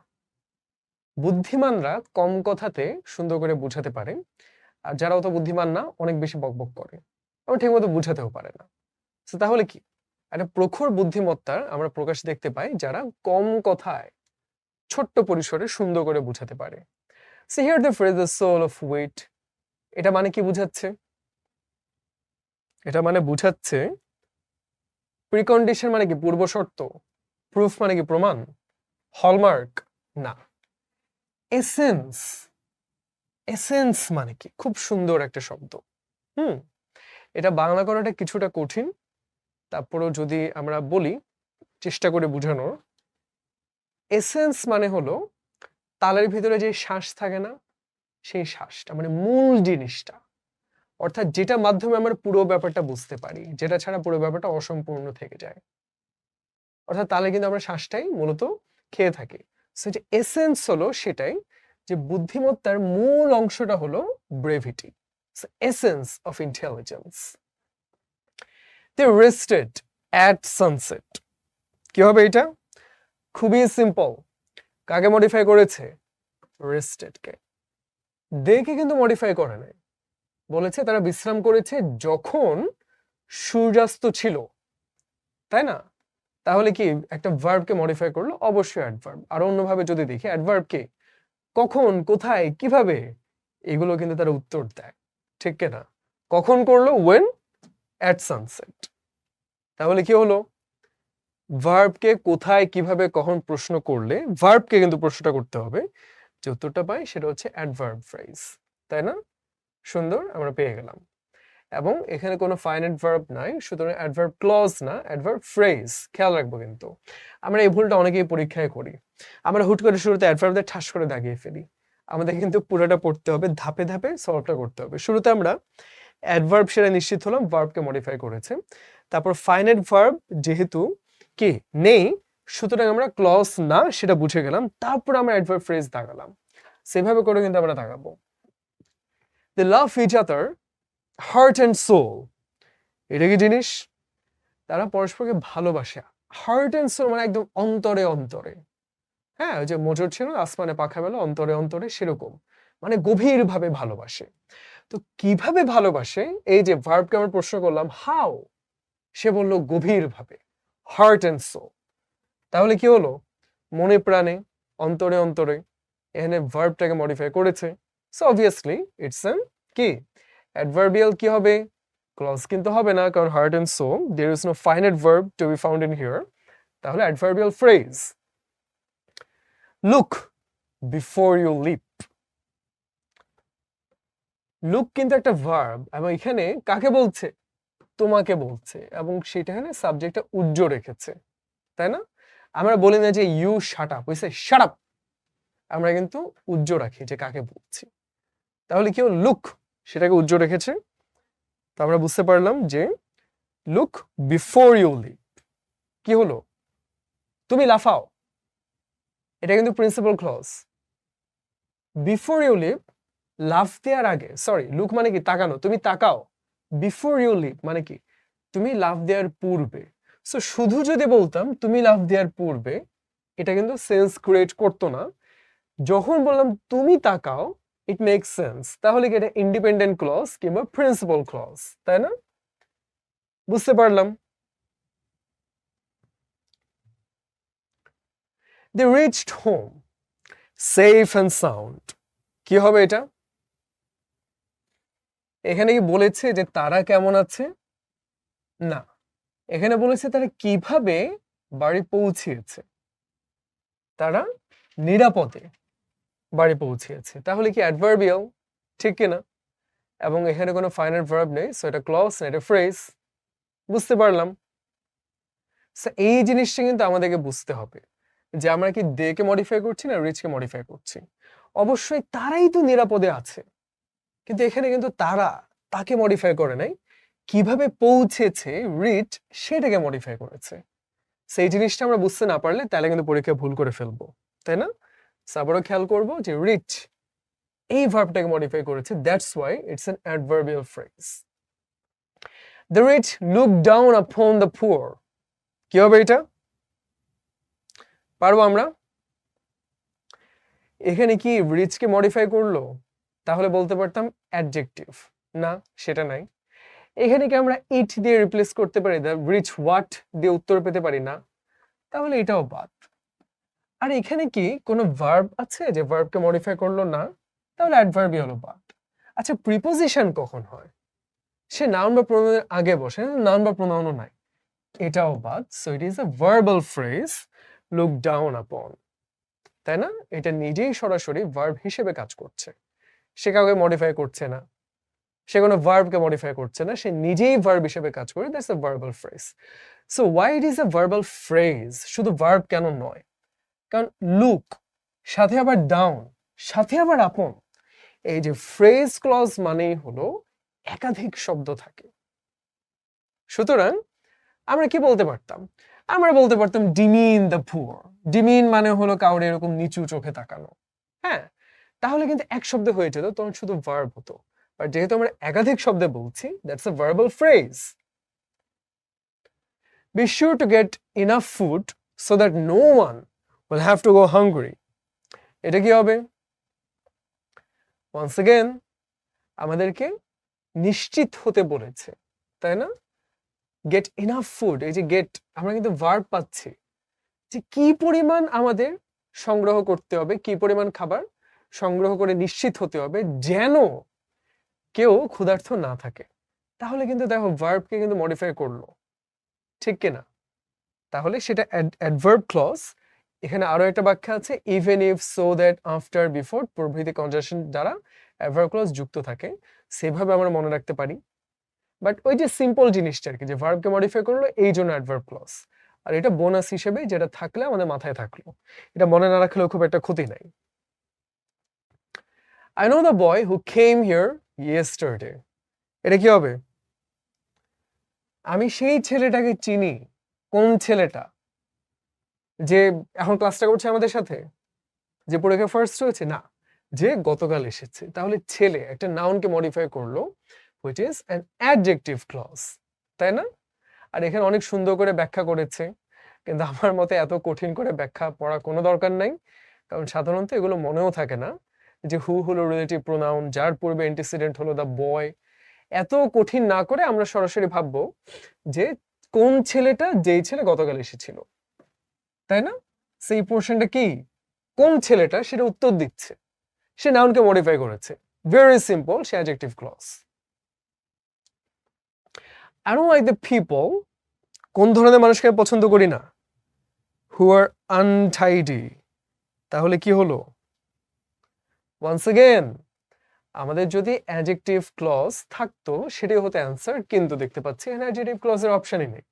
বুদ্ধিমানরা কম কথাতে সুন্দর করে বুঝাতে পারে, আর যারা অত বুদ্ধিমান না অনেক বেশি বকবক করে, আবার ঠিকমতো বুঝাতেও পারে না। তাহলে কি একটা প্রখর বুদ্ধিমত্তার আমরা প্রকাশ দেখতে পাই যারা কম কথায় ছোট্ট পরিসরে সুন্দর করে বুঝাতে পারে। So here the phrase the soul of wit, এটা মানে কি বুঝাচ্ছে? এটা মানে বুঝাচ্ছে প্রিকন্ডিশন মানে কি? পূর্ব শর্ত। প্রুফ মানে কি? প্রমাণ। হলমার্ক না। এসেন্স, এসেন্স মানে কি? খুব সুন্দর একটা শব্দ। এটা বাংলা করাটা কিছুটা কঠিন, তারপরেও যদি আমরা বলি, চেষ্টা করে বোঝানোর। এসেন্স মানে হলো তালের ভিতরে যে শ্বাস থাকে না, সেই শ্বাসটা মানে মূল জিনিসটা, অর্থাৎ যেটা মাধ্যমে আমরা পুরো ব্যাপারটা বুঝতে পারি, যেটা ছাড়া পুরো ব্যাপারটা অসম্পূর্ণ থেকে যায়। অর্থাৎ তাহলে কিন্তু আমরা শ্বাসটাই মূলত খেয়ে থাকি। সেটা এসেন্স হলো সেটাই, যে বুদ্ধিমত্তার মূল অংশটা হলো brevity, essence of intelligence. They rested at sunset. কি হবে এটা? খুবই সিম্পল। কাকে মডিফাই করেছে? রেস্টেড কে। দেখে কিন্তু মডিফাই করে নাই, বলেছে তারা বিশ্রাম করেছে যখন সূর্যাস্ত ছিল, তাই না? তাহলে কি একটা ভার্বকে মডিফাই করলো? অবশ্যই অ্যাডভার্ব। আর অন্যভাবে যদি দেখি অ্যাডভার্বকে কখন, কোথায়, কিভাবে, এগুলো কিন্তু তারা উত্তর দেয়, ঠিক কিনা? কখন করলো? when at sunset। তাহলে কি হলো? ভার্বকে কোথায়, কিভাবে, কখন প্রশ্ন করলে ভার্বকে কিন্তু প্রশ্নটা করতে হবে, যে উত্তরটা পাই সেটা হচ্ছে অ্যাডভার্ব ফ্রেজ, তাই না? সুন্দর, আমরা পেয়ে গেলাম। এবং এখানে কোনো ফাইনাইট ভার্ব নাই, সুতরাং অ্যাডভার্ব ক্লজ না, অ্যাডভার্ব ফ্রেজ। খেয়াল রাখবো কিন্তু আমরা এই ভুলটা অনেকেই পরীক্ষায় করি। আমরা হুট করে শুরুতে অ্যাডভার্ব দিয়ে ঠাস করে দাগিয়ে ফেলি। আমাদের কিন্তু পুরোটা পড়তে হবে, ধাপে ধাপে সলভটা করতে হবে। শুরুতে আমরা অ্যাডভার্ব সেটা নিশ্চিত হলাম ভার্বকে মডিফাই করেছে, তারপর ফাইনাইট ভার্ব যেহেতু কি নেই, সুতরাং আমরা ক্লজ না সেটা বুঝে গেলাম, তারপর আমরা অ্যাডভার্ব ফ্রেজ দাগালাম। সেভাবে করে কিন্তু আমরা দাগাবো। They love each other heart and soul. এটা কি জিনিস? তারা পরস্পরকে ভালোবাসে। হার্ট অ্যান্ড সোল মানে একদম অন্তরে অন্তরে। হ্যাঁ, ওই যে মোটর ছিল আসমানে পাখা মেলো অন্তরে অন্তরে, সেরকম মানে গভীরভাবে ভালোবাসে। তো কিভাবে ভালোবাসে? এই যে ভার্বকে আমরা প্রশ্ন করলাম হাউ, সে বলল গভীরভাবে, হার্ট অ্যান্ড সোল। তাহলে কি হলো? মনে প্রাণে, অন্তরে অন্তরে। এখানে ভার্বটাকে মডিফাই করেছে, সো অবভিয়াসলি ইটস এন কি অ্যাডভার্বিয়াল। কি হবে? ক্লজ কিন্তু হবে না, কারণ heart and soul, there is no finite verb to be found in here. তাহলে adverbial phrase. Look before you leap. Look কিন্তু একটা ভার্ব, এবং এখানে কাকে বলছে? তোমাকে বলছে, এবং সেটা এখানে সাবজেক্টটা উজ্জ্ব রেখেছে, তাই না? আমরা বলি না যে you shut up, we say shut up. আমরা কিন্তু উজ্জ্ব রাখি যে কাকে বলছি। তাহলে কি হলো? লুক সেটাকে উজ্জ্ব রেখেছে। আমরা বুঝতে পারলাম যে লুক বিফোর ইউ লিভ কি হলো, তুমি লাফাও, এটা কিন্তু principal clause. Before you leave লাফ দেওয়ার আগে, সরি লুক মানে কি তাকানো, তুমি তাকাও। বিফোর ইউ লিভ মানে কি তুমি লাফ দেওয়ার পূর্বে। সো শুধু যদি বলতাম তুমি লাফ দেওয়ার পূর্বে, এটা কিন্তু সেন্স ক্রিয়েট করতো না। যখন বললাম তুমি তাকাও, ইট মেক্স সেন্স। তাহলে কি এটা ইন্ডিপেন্ডেন্ট ক্লজ কিংবা প্রিন্সিপাল ক্লজ, তাই না? বুঝতে পারলাম। They reached home safe and sound, কি হবে এটা? এখানে কি বলেছে যে তারা কেমন আছে? না, এখানে বলেছে তারা কিভাবে বাড়ি পৌঁছিয়েছে, তারা নিরাপদে বাড়ি পৌঁছিয়েছে। তাহলে কি অ্যাডভার্বিয়াল, ঠিক কিনা? এবং এখানে কোনো ফাইনাল ভার্ব নেই, সো এটা ক্লজ না, এটা ফ্রেজ। বুঝতে পারলাম। এই জিনিসটা কিন্তু আমাদেরকে বুঝতে হবে যে আমরা কি দে কে মডিফাই করছি না রিচ কে মডিফাই করছি। অবশ্যই তারাই তো নিরাপদে আছে, কিন্তু এখানে কিন্তু তারা তাকে মডিফাই করে নাই, কিভাবে পৌঁছেছে রিচ সেটাকে মডিফাই করেছে। সেই জিনিসটা আমরা বুঝতে না পারলে তাহলে কিন্তু পরীক্ষা ভুল করে ফেলবো, তাই না? আবারও খেয়াল করবো যে রিচ এই ভার্বটাকে মডিফাই করেছে, that's why it's an adverbial phrase. The rich look down upon the poor, কি হবে এটা? পারবো আমরা? এখানে কি রিচকে মডিফাই করলো? তাহলে বলতে পারতাম অ্যাডজেক্টিভ, না সেটা নাই। এখানে কি আমরা ইট দিয়ে রিপ্লেস করতে পারি, দ্য রিচ হোয়াট দিয়ে উত্তর পেতে পারি না, তাহলে এটাও বাদ। আর এখানে কি কোনো ভার্ব আছে যে ভার্বকে মডিফাই করলো না, তাহলে অ্যাডভার্বই হলো বাদ। আচ্ছা প্রিপোজিশন কখন হয়? সে নাউন বা প্রোনাউনের আগে বসে, নাউন বা প্রোনাউনও নাই, এটাও বাদ। So it is a verbal phrase, look down আপন, তাই না? এটা নিজেই সরাসরি ভার্ব হিসেবে কাজ করছে, সে কাউকে মডিফাই করছে না, সে কোনো ভার্বকে মডিফাই করছে না, সে নিজেই ভার্ব হিসেবে কাজ করে, that's a verbal phrase. So why it is a verbal phrase? শুধু ভার্ব কেন নয়? কারণ লুক সাথে আবার ডাউন সাথে আবার আপন, এই যে ফ্রেজ ক্লজ মানেই হলো একাধিক শব্দ থাকে। সুতরাং আমরা কি বলতে পারতাম? আমরা বলতে পারতাম ডিমিন দ্য পুয়ার। ডিমিন মানে হলো কাউরে এরকম নিচু চোখে তাকানো, হ্যাঁ, তাহলে কিন্তু এক শব্দ হয়ে যেত, তখন শুধু ভার্ব হতো। আর যেহেতু আমরা একাধিক শব্দে বলছি, that's a verbal phrase. Be sure to get enough food so that no one will have to go hungry. এটা কি হবে? Once again আমাদেরকে নিশ্চিত হতে বলেছে, তাই না? গেট ইনাফ ফুড, এই যে গেট, আমরা কিন্তু ভার্ব পাচ্ছি যে কি পরিমাণ আমাদের সংগ্রহ করতে হবে, কি পরিমাণ খাবার সংগ্রহ করে নিশ্চিত হতে হবে যেন কেউ ক্ষুধার্ত না থাকে। তাহলে কিন্তু দেখো ভার্বকে কিন্তু মডিফাই করলো, ঠিক কিনা? তাহলে সেটা অ্যাডভার্ব ক্লজ। এখানে আরো একটা ব্যাখ্যা আছে, even if, so that, after, before প্রভৃতি কনজাংশন দ্বারা অ্যাডভার্ব ক্লজ যুক্ত থাকে, সেভাবে আমরা মনে রাখতে পারি। বাট ওই যে সিম্পল জিনিসটা আর কি, যে ভার্বকে মডিফাই করলো এই জন্য অ্যাডভার্ব ক্লজ। আর এটা বোনাস হিসেবে যেটা থাকলে আমাদের মাথায় থাকলো, এটা মনে না রাখলেও খুব একটা ক্ষতি নাই। I know the boy who came here yesterday. এটা কি হবে? আমি সেই ছেলেটাকে চিনি। কোন ছেলেটা? যে এখন ক্লাসটা করছে আমাদের সাথে, যে পরীক্ষা ফার্স্ট হয়েছে না, যে গতকাল এসেছে। তাহলে ছেলে একটা নাউনকে মডিফাই করলো, which is an adjective clause, তাই না? আর এখানে অনেক সুন্দর করে ব্যাখ্যা করেছে, কিন্তু আমার মতে এত কঠিন করে ব্যাখ্যা পড়া কোনো দরকার নাই, কারণ সাধারণত এগুলো মনেও থাকে না, যে হু হলো রিলেটিভ প্রোনাউন, যার পূর্বে অ্যান্টিসিডেন্ট হলো দ্য বয়। এত কঠিন না করে আমরা সরাসরি ভাববো যে কোন ছেলেটা, যেই ছেলে গতকাল এসেছিল, তাই না? সেই পোর্শনটা কি, কোন ছেলেটা সেটা উত্তর দিচ্ছে, সে নাউনকে মডিফাই করেছে, ভেরি সিম্পল, সে adjective clause. I don't like the people, কোন ধরনের মানুষকে পছন্দ করি না, who are untidy। তাহলে কি হলো? once again আমাদের যদি অ্যাডজেক্টিভ ক্লজ থাকতো সেটাই হতো অ্যান্সার, কিন্তু দেখতে পাচ্ছি এখানে অ্যাডজেক্টিভ ক্লজের অপশনই নেই,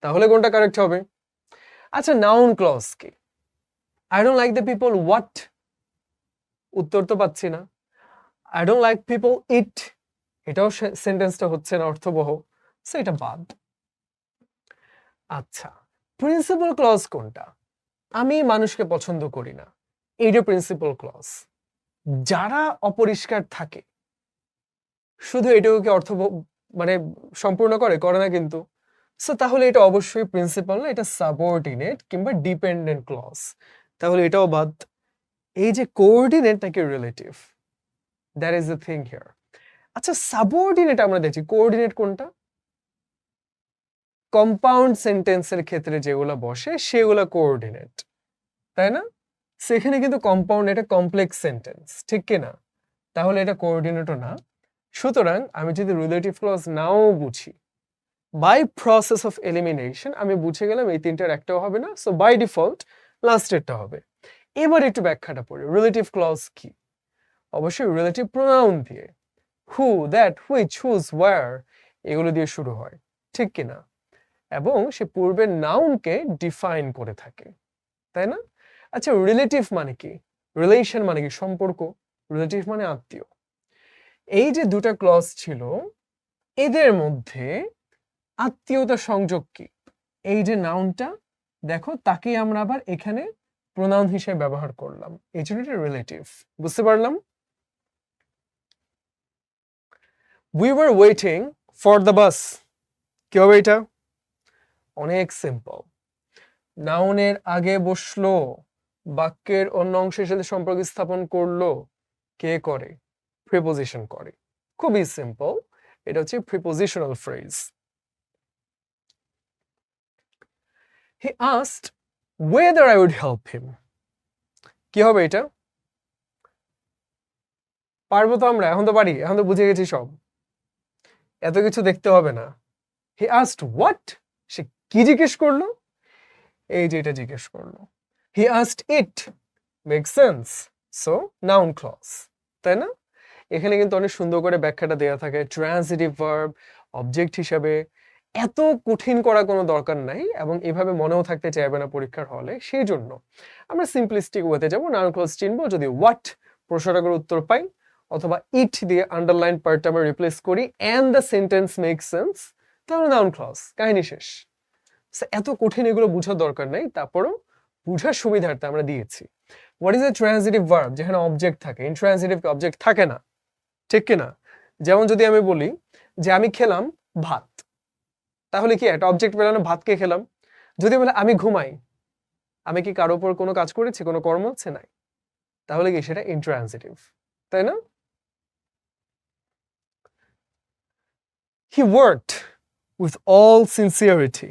তাহলে কোনটা কারেক্ট হবে? আচ্ছা নাউন ক্লজ কি? I don't like the people what, উত্তর তো পাচ্ছি না। I don't like people eat, এটাও সেন্টেন্সটা হচ্ছে না অর্থবহ, সো এটা বাদ। আচ্ছা, প্রিন্সিপাল ক্লজ কোনটা? আমি মানুষকে পছন্দ করি না, এইটা প্রিন্সিপাল ক্লজ। যারা অপরিষ্কার থাকে, শুধু এটাকে মানে সম্পূর্ণ করে না কিন্তু। সো তাহলে এটা অবশ্যই প্রিন্সিপাল না, এটা সাবঅর্ডিনেট কিংবা ডিপেন্ডেন্ট ক্লজ। তাহলে এটাও বাদ। এই যে কোঅর্ডিনেট নাকি relative, that is the thing here. আচ্ছা, সাবঅর্ডিনেট আমরা দেখি, কোঅর্ডিনেট কোনটা? কম্পাউন্ড সেন্টেন্সের ক্ষেত্রে যেগুলো বসে সেগুলো কোঅর্ডিনেট, তাই না? সেখানে কিন্তু কম্পাউন্ড, এটা কমপ্লেক্স সেন্টেন্স, ঠিক কি না? তাহলে এটা কোঅর্ডিনেটও না। সুতরাং আমি যদি রিলেটিভ ক্লজ নাও বুঝি, বাই প্রসেস অফ এলিমিনেশন আমি বুঝে গেলাম এই তিনটার একটাও হবে না, সো বাই ডিফল্ট লাস্টেরটা হবে। এবার একটু ব্যাখ্যাটা পড়ি, রিলেটিভ ক্লজ কি? অবশ্যই রিলেটিভ প্রোনাউন দিয়ে, হু, দ্যাট, হুইচ, হুজ, ওয়্যার এগুলো দিয়ে শুরু হয়, ঠিক কি না? এবং সে পূর্বের নাউনকে ডিফাইন করে থাকে, তাই না? আচ্ছা, রিলেটিভ মানে কি? রিলেশন মানে কি? সম্পর্ক। রিলেটিভ মানে আত্মীয়। এই যে দুটা ক্লজ ছিল, এদের মধ্যে আত্মীয়তার সংযোগ কি? এই যে নাউনটা দেখো, তাকে আমরা আবার এখানে প্রোনাউন হিসেবে ব্যবহার করলাম, এই জন্য এটা রিলেটিভ। বুঝতে পারলাম? We were waiting for the bus, কি হবে এটা? অনেক সিম্পল। নাউনের আগে বসলো, বাক্যের অন্য অংশের সাথে সম্পর্ক স্থাপন করলো, কে করে? প্রিপোজিশন করে। খুবই সিম্পল, এটা হচ্ছে prepositional phrase. He asked whether I would help him, কি হবে এটা? পারবো তো আমরা, এখন তো পারি, এখন তো বুঝে গেছি সব, এত কিছু দেখতে হবে না। হি আস্কড হোয়াট, সে কি জিজ্ঞেস করলো? এই যে এটা জিজ্ঞেস করলো। He asked it, make sense, so noun clause, তাই না? এখানে কিন্তু অনেক সুন্দর করে ব্যাখ্যাটা দেওয়া থাকে, ট্রান্সিটিভ ভার্ব, অবজেক্ট হিসাবে। এত কঠিন করা কোনো দরকার নাই, এবং এভাবে মনেও থাকতে চাইবে না পরীক্ষার হলে। সেই জন্য আমরা সিম্পলিস্টিক ওয়েতে যাবো, নাউন ক্লজ চিনবো, যদি হোয়াট প্রশ্নটা করে উত্তর পাই, অথবা ইট দিয়ে আন্ডারলাইন পার্টটা আমরা রিপ্লেস করি, and the sentence make sense, তাহলে নাউন ক্লজ, কাহিনী শেষ। এত কঠিন এগুলো বুঝার দরকার নেই, তারপরও বুঝার সুবিধার্থে আমরা দিয়েছি। What is a transitive verb? যেখানে অবজেক্ট থাকে। ইনট্রান্সিটিভ অবজেক্ট থাকে না, ঠিক কিনা? যেমন যদি আমি বলি যে আমি খেলাম ভাত, তাহলে কি একটা অবজেক্ট পেলাম, ভাতকে খেলাম। যদি বলে আমি ঘুমাই, আমি কি কারোর উপর কোনো কাজ করেছি, কোনো কর্ম হচ্ছে? নাই, তাহলে কি সেটা ইনট্রান্সিটিভ, তাই না? হি ওয়ার্কড উইথ অল সিনসিয়ারিটি,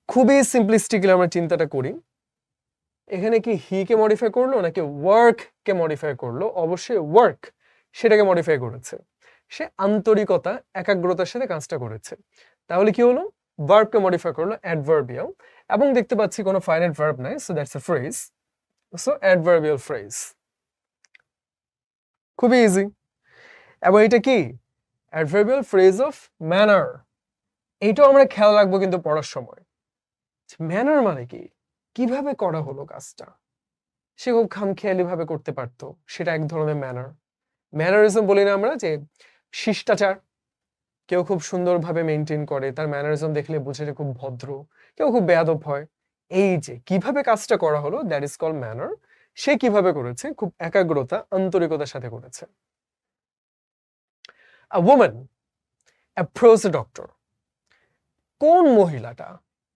খুবই সিম্পলিস্টিকলি আমরা চিন্তাটা করি। এখানে কি হি কে মডিফাই করলো নাকি ওয়ার্ক কে মডিফাই করলো? অবশ্যই ওয়ার্ক সেটাকে মডিফাই করেছে। সে আন্তরিকতা, একাগ্রতার সাথে কাজটা করেছে। তাহলে কি হলো? ভার্বকে মডিফাই করলো, অ্যাডভার্বিয়াল, এবং দেখতে পাচ্ছি কোনো ফাইনাইট ভার্ব নাই, so that's a phrase, so adverbial phrase. খুবই ইজি। এবং এটা কি? Adverbial phrase of manner. এইটাও আমরা খেয়াল রাখবো কিন্তু পড়ার সময়। ম্যানার মানে কি? কিভাবে করা হলো কাজটা? সে খুব খামখেয়ালি ভাবে করতে পারতো, সেটা এক ধরনের ম্যানার। ম্যানারিজম বলি না আমরা, যে শিষ্টাচার, কেউ খুব সুন্দরভাবে মেনটেন করে, তার ম্যানারিজম দেখলে বুঝে যে খুব ভদ্র, কেউ খুব বেয়াদব হয়। এই যে কিভাবে কাজটা করা হলো, দ্যাট ইজ কল্ড ম্যানার। সে কিভাবে করেছে? খুব একাগ্রতা, আন্তরিকতার সাথে করেছে। A woman approach a doctor, কোন মহিলাটা?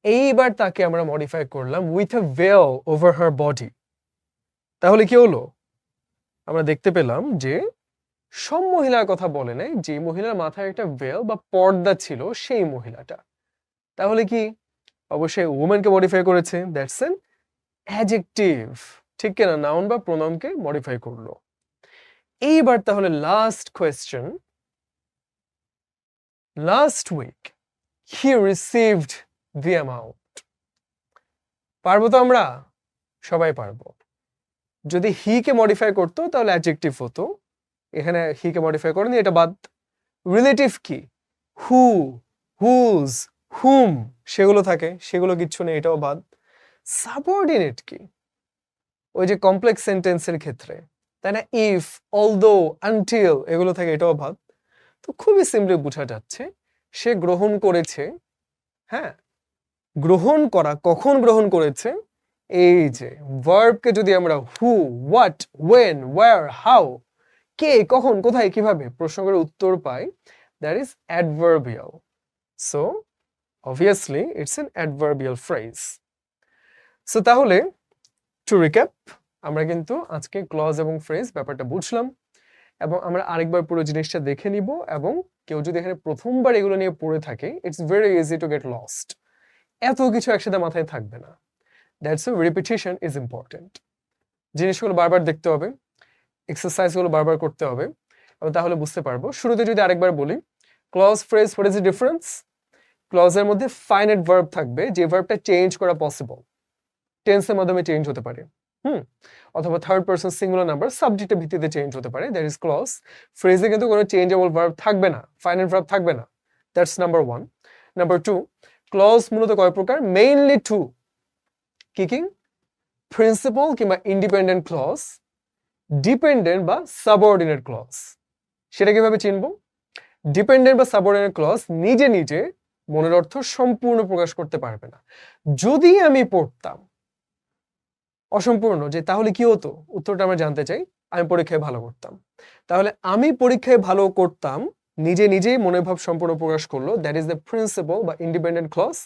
এইবার তাকে আমরা মডিফাই করলাম with a veil over her body. তাহলে কি হলো? আমরা দেখতে পেলাম যে সব মহিলার কথা বলে নাই, যে মহিলার মাথায় একটা ভেল বা পর্দা ছিল সেই মহিলাটা। তাহলে কি? অবশ্যই ওম্যানকে মডিফাই করেছে, দ্যাটস এন অ্যাডজেক্টিভ, ঠিক কিনা? নাউন বা প্রোনাউনকে মডিফাই করলো। এইবার তাহলে last question, last week he received the amount. পারবো তো আমরা? সবাই পারবো। যদি হি কে মডিফাই করতো তাহলে অ্যাডজেক্টিভ হতো, এখানে হি কে মডিফাই করেনি, এটা বাদ। রিলেটিভ কি? হু, হুজ, হুম, সেগুলো থাকে, সেগুলো কিচ্ছু নেই, এটাও বাদ। সাবঅর্ডিনেট কি? ওই যে কমপ্লেক্স সেন্টেন্সের ক্ষেত্রে, তাই না? ইফ, অলদো, আনটিল এগুলো থাকে, এটাও বাদ। তো খুবই সিম্পলি বোঝা যাচ্ছে সে গ্রহণ করেছে। হ্যাঁ, গ্রহণ করা কখন গ্রহণ করেছে? এই যে ভার্বকে যদি আমরা who, what, when, where, how, কে, কখন, কোথায়, কিভাবে প্রশ্নের উত্তর পাই, that is adverbial. So obviously it's an adverbial phrase. So তাহলে টু রিক্যাপ, আমরা কিন্তু আজকে ক্লজ এবং ফ্রেজ ব্যাপারটা বুঝলাম এবং আমরা আরেকবার পুরো জিনিসটা দেখে নিব। এবং কেউ যদি এখানে প্রথমবার এগুলো নিয়ে পড়ে থাকে, it's very easy to get lost. এত কিছু একসাথে মাথায় থাকবে না। That's why repetition is important. জিনিসগুলো বারবার দেখতে হবে, এক্সারসাইজগুলো বারবার করতে হবে, এবং তাহলে বুঝতে পারবো। শুরুতে যদি আরেকবার বলি, clause phrase, what is the difference? ক্লজের মধ্যে ফাইনাইট ভার্ব থাকবে, যে ভার্বটা চেঞ্জ করা পসিবল, টেন্সের মাধ্যমে চেঞ্জ হতে পারে, অথবা থার্ড পারসন সিঙ্গুলার নাম্বার সাবজেক্টের ভিত্তিতে চেঞ্জ হতে পারে, দ্যাট ইজ ক্লজ। ফ্রেজে কিন্তু কোনো চেঞ্জেবল ভার্ব থাকবে না, ফাইনাইট ভার্ব থাকবে না। That's number 1। নাম্বার 2, ক্লজ মূলত কয় প্রকার? মেইনলি 2। কি? প্রিন্সিপাল কিংবা ইন্ডিপেন্ডেন্ট ক্লজ, ডিপেন্ডেন্ট বা সাবঅর্ডিনেট ক্লজ। সেটা কিভাবে চিনব? ডিপেন্ডেন্ট বা সাবঅর্ডিনেট ক্লজ নিজে নিজে মনের অর্থ সম্পূর্ণ প্রকাশ করতে পারবে না। যদি আমি পড়তাম অসম্পূর্ণ, যে তাহলে কি হতো? উত্তরটা আমরা জানতে চাই। আমি পরীক্ষায় ভালো করতাম। তাহলে আমি পরীক্ষায় ভালো করতাম নিজে নিজেই মনের ভাব সম্পূর্ণ প্রকাশ করলো, দ্যাট ইজ দ্য প্রিন্সিপাল বা ইন্ডিপেন্ডেন্ট ক্লজ।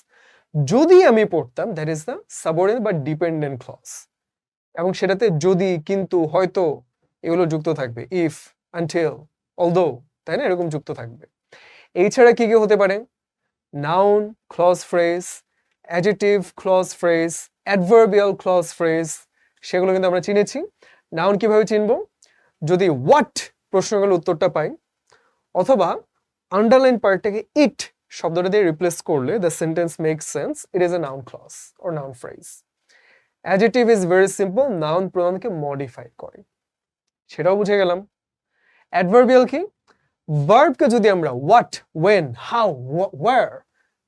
যদি আমি পড়তাম, দ্যাট ইজ দ্য সাবঅর্ডিনেট বা ডিপেন্ডেন্ট ক্লজ। এবং সেটাতে যদি, কিন্তু, হয়তো এগুলো যুক্ত থাকবে, ইফ, আনটিল, অলদো, তাই না? এরকম যুক্ত থাকবে। এছাড়া কি কি হতে পারে? Noun clause phrase, adjective clause phrase, adverbial clause phrase, সেগুলো কিন্তু আমরা চিনেছি। নাউন কিভাবে চিনব? যদি হোয়াট প্রশ্নগুলো উত্তরটা পাই, অথবা আন্ডারলাইন পার্টটাকে ইট শব্দটা দিয়ে রিপ্লেস করলে the sentence makes sense, it is a noun clause or noun phrase. Adjective is very simple, noun প্রোনাউনকে মডিফাই করে, সেটাও বুঝে গেলাম। অ্যাডভার্বিয়াল কি? ভার্বকে যদি আমরা what, when, how, where,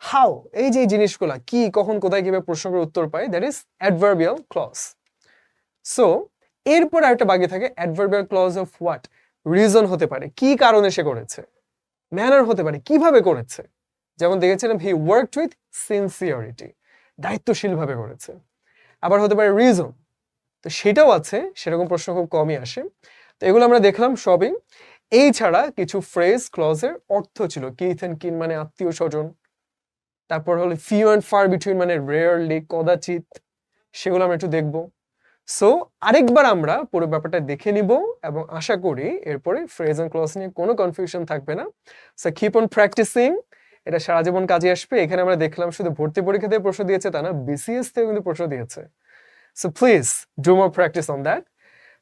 how, এই যে জিনিসগুলা কি, কখন, কোথায়, কিভাবে প্রশ্নের উত্তর পাই, that is adverbial clause. So এরপর আরেকটা বাকি থাকে adverbial clause of what. Reason হতে পারে, কি কারণে সে করেছে। ম্যানার হতে পারে, কিভাবে করেছে। যেমন দেখেছিলাম, হি ওয়ার্কড উইথ সিনসিয়ারিটি, দায়িত্বশীলভাবে করেছে। আবার হতে পারে রিজন, তো সেটাও আছে, সেরকম প্রশ্ন খুব কমই আসে। তো এগুলো আমরা দেখলাম সবই। এই ছাড়া কিছু ফ্রেজ ক্লজের অর্থ ছিল, কিথ এন্ড কিন মানে আত্মীয় স্বজন, তারপর হলো ফিউ অ্যান্ড ফার বিটুইন মানে রেয়ারলি, কদাচিৎ, সেগুলো আমরা একটু দেখবো। সো আরেকবার আমরা পুরো ব্যাপারটা দেখে নিব এবং আশা করি এরপরে ফ্রেজ এন্ড ক্লজ নিয়ে কোনো কনফিউশন থাকবে না। সো কিপ অন প্র্যাকটিসিং, এটা সারা জীবন কাজে আসবে। এখানে আমরা দেখলাম শুধু ভর্তি পরীক্ষা থেকে প্রশ্ন দিয়েছে তা না, বিসিএস থেকে কিন্তু প্রশ্ন দিয়েছে। So please do more practice on that.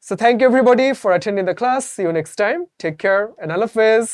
So thank you everybody for attending the class. See you next time. Take care and Allah Hafiz.